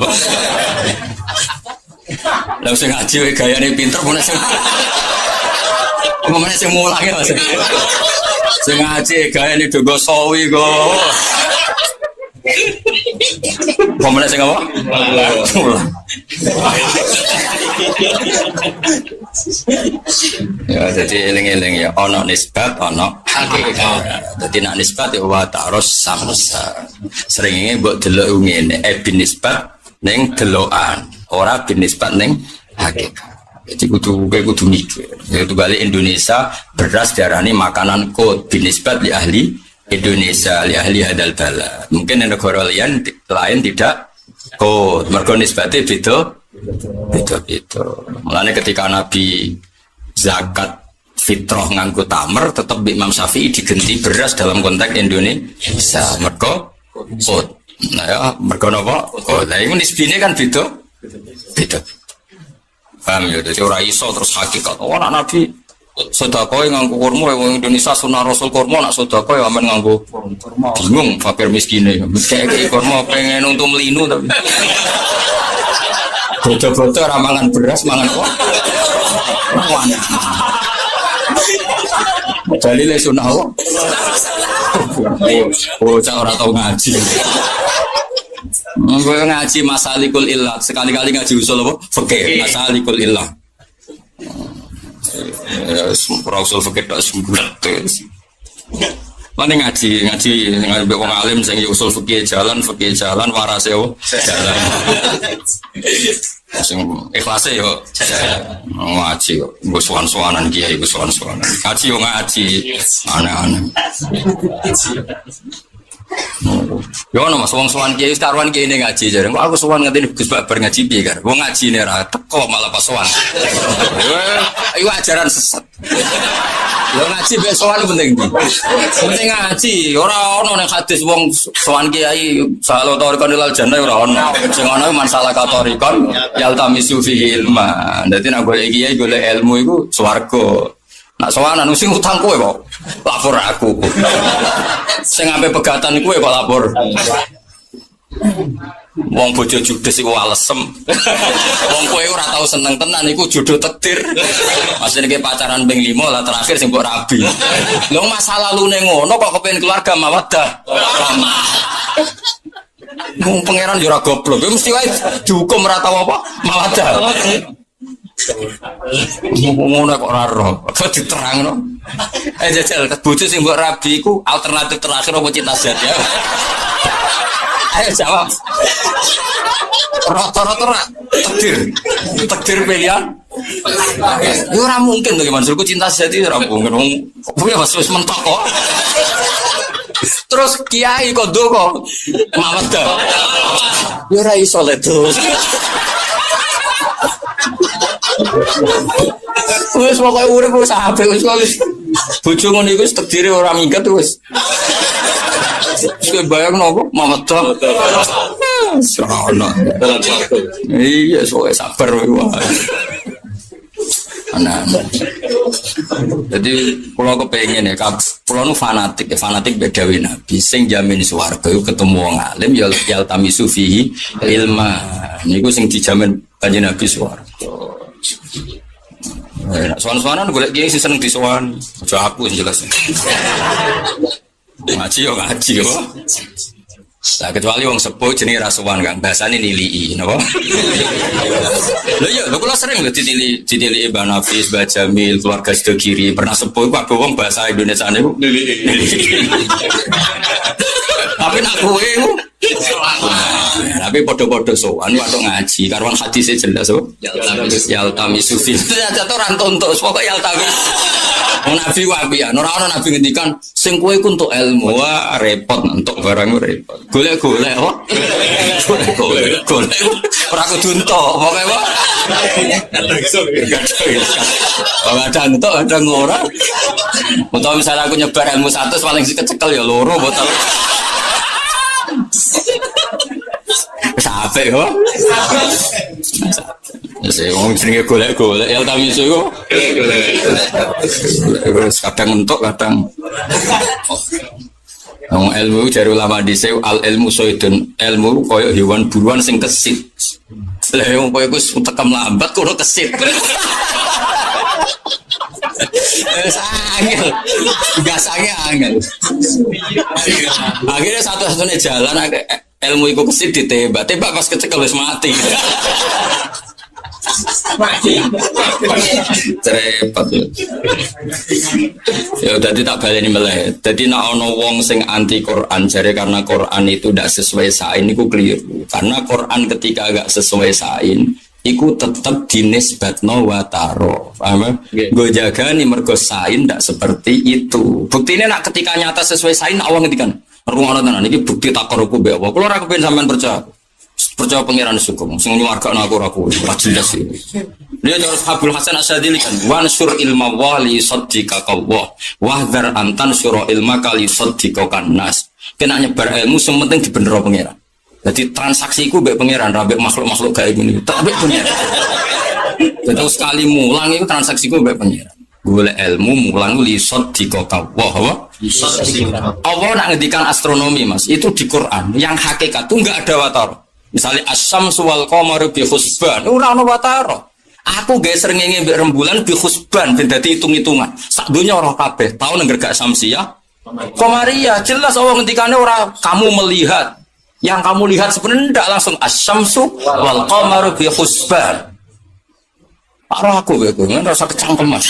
Lalu saya ngaji, gaya ini pinter, mana saya mulangnya mas. Saya ngaji, gaya ini dogo sawi go. Mana saya ngapa? Mulang. Ya jadi eling-eling ya ono nisbat ono hakikat. Jadi nak nisbat ya wa ta'arus samsa. Sering ini mbok delok ngene bin nisbat ning delokan, ora bin nisbat ning hakikat. Jadi kudu mikir. Yaitu balik Indonesia beras diarani makanan kod bin nisbat li ahli Indonesia li ahli hadal bala. Mungkin di negara lain tidak kod. Mergo nisbate beda. Mulane ketika Nabi zakat fitrah nganggo tamer tetap Imam Syafi'i digenti beras dalam konteks Indonesia mergo kod. Nah ya mergo napa? Kod. Lah iku nisbine kan beda. Paham ya? Jadi ora iso terus hakikat. Oh anak Nabi sedekah nganggo kurma wong Indonesia sunah Rasul kurma nak sedekah ya amen nganggo kurma. Bingung fakir miskine. Kayak kurma pengen untung melinu tapi bodoh-bodoh ramangan beras, mangan apa? Rawangan. Dalile sunah apa? Bocah ora tau ngaji. Ngaji masalikul illah, sekali-kali ngaji usul apa? Fikih, masalikul illah. Usul fikih tok sembulat. Mana ngaji wong alim sing usul fikih jalan warase yo jalan. Sing ikhlase yo ngaji yo nggo sowan-sowanan kiai nggo sowan-sowanan. Ngaji yo ngaji aneh-aneh. Yo ono Mas wong sowan kiai karuan kiai ngaji jare. Kok aku sowan ngene Gus Babar ngaji piye kan? Wong ngaji ne ra teko malah pas sowan. Iku ajaran sesat. Yo ngaji mek sowan penting iki. Penting ngaji, ora ono nek hadis wong sowan kiai salo torikon ilal jannah ora ono. Sing ono masalah katorikon yaltamisu fihi ilma. Dadi nek golek kiai golek ilmu iku swarga. Nak sowanan sing utang kowe kok lapor aku. Sing ampe pegatan kowe kok lapor. Wong bojo judes iku alesem. Wong kowe ora tau seneng tenan iku jodoh takdir. Masih iki pacaran ping 5 lah terakhir sing mbok rabi. Lho masa lalune ngono kok kepengin keluarga mawaddah. Mung pangeran yo ora goblok. Mesti wae dihukum ora tau apa mawaddah. Ngono kok ora roh. Kok diterangno. Jajal bojo sing mbok rabi iku alternatif terakhir apa cinta sejati ya? Ayo jawab. Rata-rata takdir pilihan. Ya ora mungkin to Mansurku cinta sejati ora mungkin. Kuwi wis mentok kok. Terus kiai kok ndonga mawaddah. Ya ora iso le terus. Wis pokoke urip wis apik wis bojo ngono iku wis takdire ora minggat wis. Wis bayangno kok mawaddah. Sono. Iya soe sabar wae. Anak. Jadi kalau kepengen ya, kalau nu fanatik beda wina. Sing jamin swarga itu ketemu wong alim ya yaltamisu fihi ilma. Niku sing dijamin kanjeng Nabi swarga. Sowan-sowanan golek kiai sing seneng disowan. Aja aku sing jelas. Ngaji yo ngaji yo. Lah kecuali wong sepuh jenenge rasuwan Kang, bahasane nilii napa? Lho iya, lho kula sering lho ditili Mbak Nafis, Mbak Jamil, keluarga Sedekiri, pernah sepuh kabeh wong bahasa Indonesia niku nilii. Tapi nak kowe tapi podo-podo sowan waktu ngaji karuan hadisnya jelas oh yaltami sufi ternyata ora entuk pokoke yaltami nabi wabian ora nabi ngendikan sing kowe iku entuk ilmu wah repot entuk barang repot golek-golek oh golek ora kudu entuk pokoke wae ada entuk ada ora utawa misalnya aku nyebar ilmu 100 paling sik kecekel ya loro botol sampai kok saya ngomong jenenge golek-golek ya tapi iso kadang entuk kadang ilmu jare ulama dhisik al ilmu soidun ilmu koyo hewan buruan sing kesit lha wong koyo wis tekem lambat kono kesit angel gasane angel akhirnya satu-satunya jalan ilmu itu kesit ditembak pas kecekel wis mati repot ya tadi tak baleni meleh jadi nak ono wong sing anti Quran jare karena Quran itu tidak sesuai sain itu keliru karena Quran ketika agak sesuai sain iku tetap dinisbatno wataro paham gue jaga nih mergo sain tidak seperti itu buktinya nak ketika nyata sesuai sain Allah ngetikan ruang tenan iki bukti takoruku mbek apa kula ora kepen sampean percaya pangeran syukur sing nyuwargakno aku ora jelas iki dia terus Abdul Hasan Asyadili kan wansur ilma wali saddiqa qawwa wahdhar antan syura ilma kali saddiqa nas kena nyebar ilmu sing penting dibenero pangeran jadi transaksiku mbek pangeran ra mbek makhluk-makhluk gaib ini tak mbek pangeran jadi sekali mulang itu transaksiku mbek pangeran golek ilmu mulang li saddiqa qawwa Allah nak ngedikan astronomi mas itu di Quran yang hakikat itu enggak ada wataro misalnya asyamsu wal qamaru bi husban ora ono wataro aku gawe srengenge mbek rembulan bi husban ben dadi hitung-hitungan sak donya ora kabeh tau nang gregak samsiah qamariyah jelas Allah ngendikane ora kamu melihat yang kamu lihat sebenarnya ndak langsung asyamsu wal qamaru bi husban parah aku begitu kan rasa kecangkem mas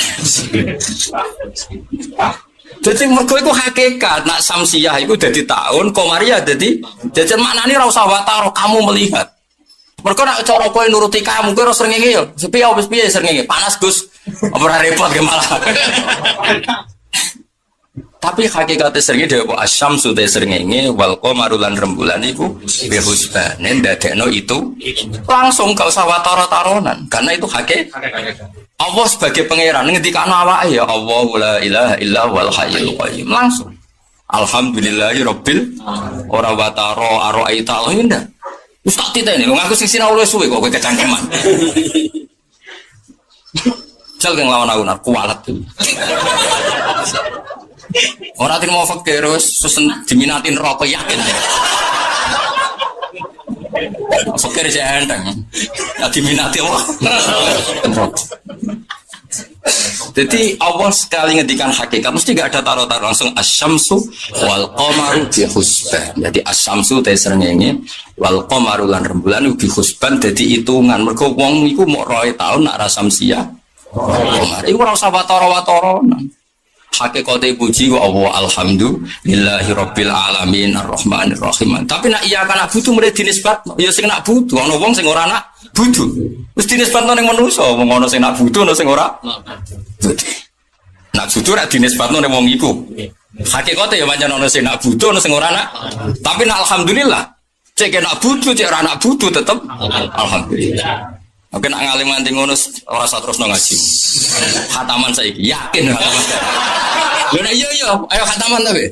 jadi mergo iku hakikat nak samsiah iku dadi tahun qamariyah dadi jajan maknane ora usah wataro kamu melihat mergo nak cara kowe nuruti kamu kowe ora srengenge yo sepi wis piye srengenge panas Gus ora repot ge malah tapi hakikate srengenge dhewe apa asyamsu te srengenge wal qamaru lan rembulan iku bi husbanen dadekno itu langsung gak usah wataro-taronan karena itu hakikat Allah sebagai pangeran ngendikane awake ya Allah la ilaha illa wal hayyul qayyum langsung alhamdulillahirabbil ora wataro araita Allah ndak wis tak titeni lho ngaku sing sinau luwih suwe kok kowe kecangkeman jal kang lawan aku kualat orang tidak mau fakir, terus diminatin rokok yakin. blokir saya enteng. Ya diminati Allah. Jadi Allah sekali ngedikan hakikat mesti gak ada taruh-taruh, langsung asyamsu wal qamaru bi husban. Jadi asyamsu te srengenge wal qamaru lan rembulan bi husban dadi hitungan. Mergo wong iku mok 2 tahun nak ra samsia. Iku ora usah watara-watara. Hakikate puji wa Allah alhamdulillahi rabbil alamin arrahmanir rahim. Tapi nak iya kan butuh mrene dinisbatno. Ya sing nak butuh ana wong sing ora nak butuh. Wis dinisbatno ning manusa, wong ana sing nak butuh ana sing ora. Nak butuh ra dinisbatno ning wong iku. Hakikate ya pancen ana sing nak butuh ana sing ora nak. Tapi nak alhamdulillah, cek nak butuh cek ora nak butuh tetep alhamdulillah. Oke nak ngalim nganti ngono ora usah terusno ngaji. Khataman saiki yakin khataman. Lho nek iya ayo khataman ta, Be.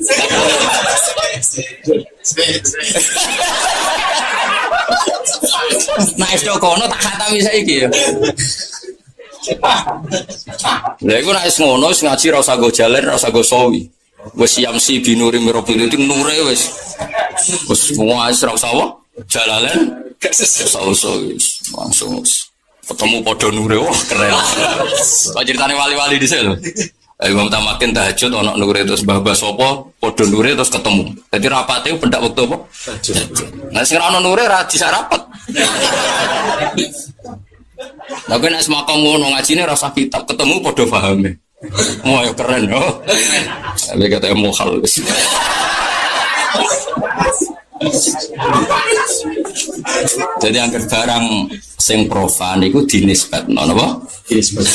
Nah esuk kono tak khatami saiki ya. Lha iku nek wis ngono wis ngaji ora usah go jalan, ora usah go sawi. Wis yamsi binuri mirabili nure wis. Wis semua wis ora usah jalalan. Langsung ketemu podo nure, wah keren. Pak ceritane wali-wali di sini loh. Imam Tamakin tahajud, ono nure terus bahas sopo, podo nure terus ketemu. Jadi rapatnya pendak waktu apa? Nah sekarang ono nure radi sarapat. Tapi nek semakam ngono ngajine rasa kitab, ketemu podo pahame. Wah ya keren loh. Tapi kata mukhal. Jadi angker barang sing profan iku dinisbatno napa?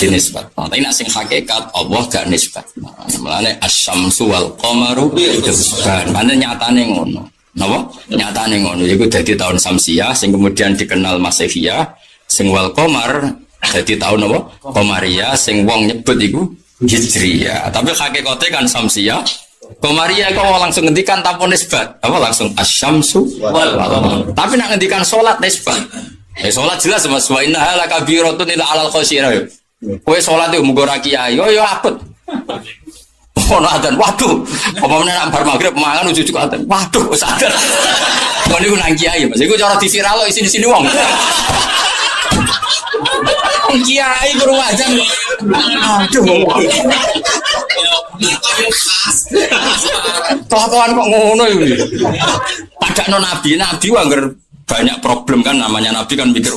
Dinisbatno. Tapi nek sing hakikat Allah gak nisbatno. Mulane asyamsu wal qamaru husban. Mane nyatane ngono. Napa? Nyatane ngono. Iku dadi tahun Samsiah sing kemudian dikenal Masehiyah, sing wal qamar dadi tahun napa? Qamariyah sing wong nyebut iku Hijriyah. Tapi hakikate kan Samsiah Komaria kok langsung ngendikan tanpa nisbat, apa langsung asyamsu wal qamar. Tapi nak ngendikan salat nisbat. Salat jelas Mas wa innaha lakabiratun ila alal khosira. Kowe salat yo mugo ra kiai, yo apet. Ono adzan, waduh. Apa meneh nak bar magrib mangan ujug-ujug adzan. Waduh, wis adzan. Kok niku nang kiai, Mas. Iku cara diviral isine-isine wong. Kiai guru adzan. Aduh. Kelakuan kok ngono iki. Padahal nabi angger banyak problem kan, namanya nabi kan mikir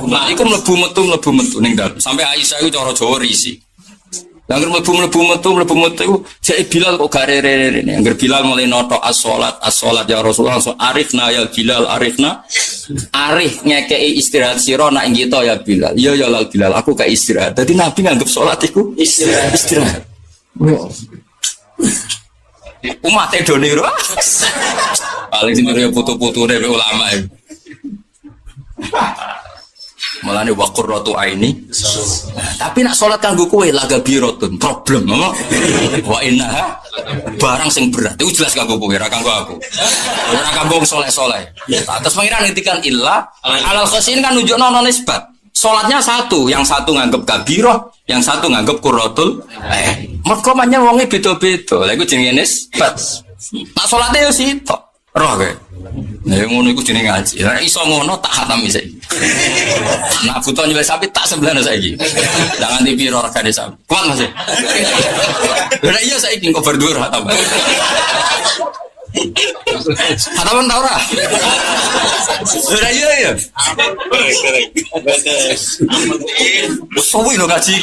nah iku mlebu metu ning dalem. Sampai Aisyah iku cara Jawa risi. Lah angger mlebu metu iku jek Bilal kok garere rene. Angger Bilal mulai notok as-salat ya Rasulullah langsung arifna ya Bilal arifna. Arif ngekei istirahat sira nak ing kita ya Bilal. Ya lal Bilal aku gak istirahat. Dadi nabi nganggep salat iku istirahat. Umat Edoniro paling sing kaya putu-putu dari ulama itu. Malah nih wakur rotu aini. Tapi nak sholat kanggo kowe laga birotun problem, wa inna barang sing berat. Itu jelas kanggo kowe, ra kanggo aku. Ora kanggo soleh-soleh. Terus pengiran ngendikan illa alal khosin kan nunjukno ono nisbat. Sholatnya satu, yang satu nganggep kabiroh, yang satu nganggep kurotul. Mergo manyen wonge beda-beda. Lha iku jenenge nisbat. Nak salate yo sitok. Roh kowe. Nah ngono iku jenenge ngaji. Lah iso ngono tak khatami saiki. Nak butuh nyembelih sapi tak sembelih saiki. Lah nganti piro regane sapi. Kuat Mas. Lah iya saiki kok berdua khatam. Khataman ta ora? Lah iya ya. Suwi lho ngaji.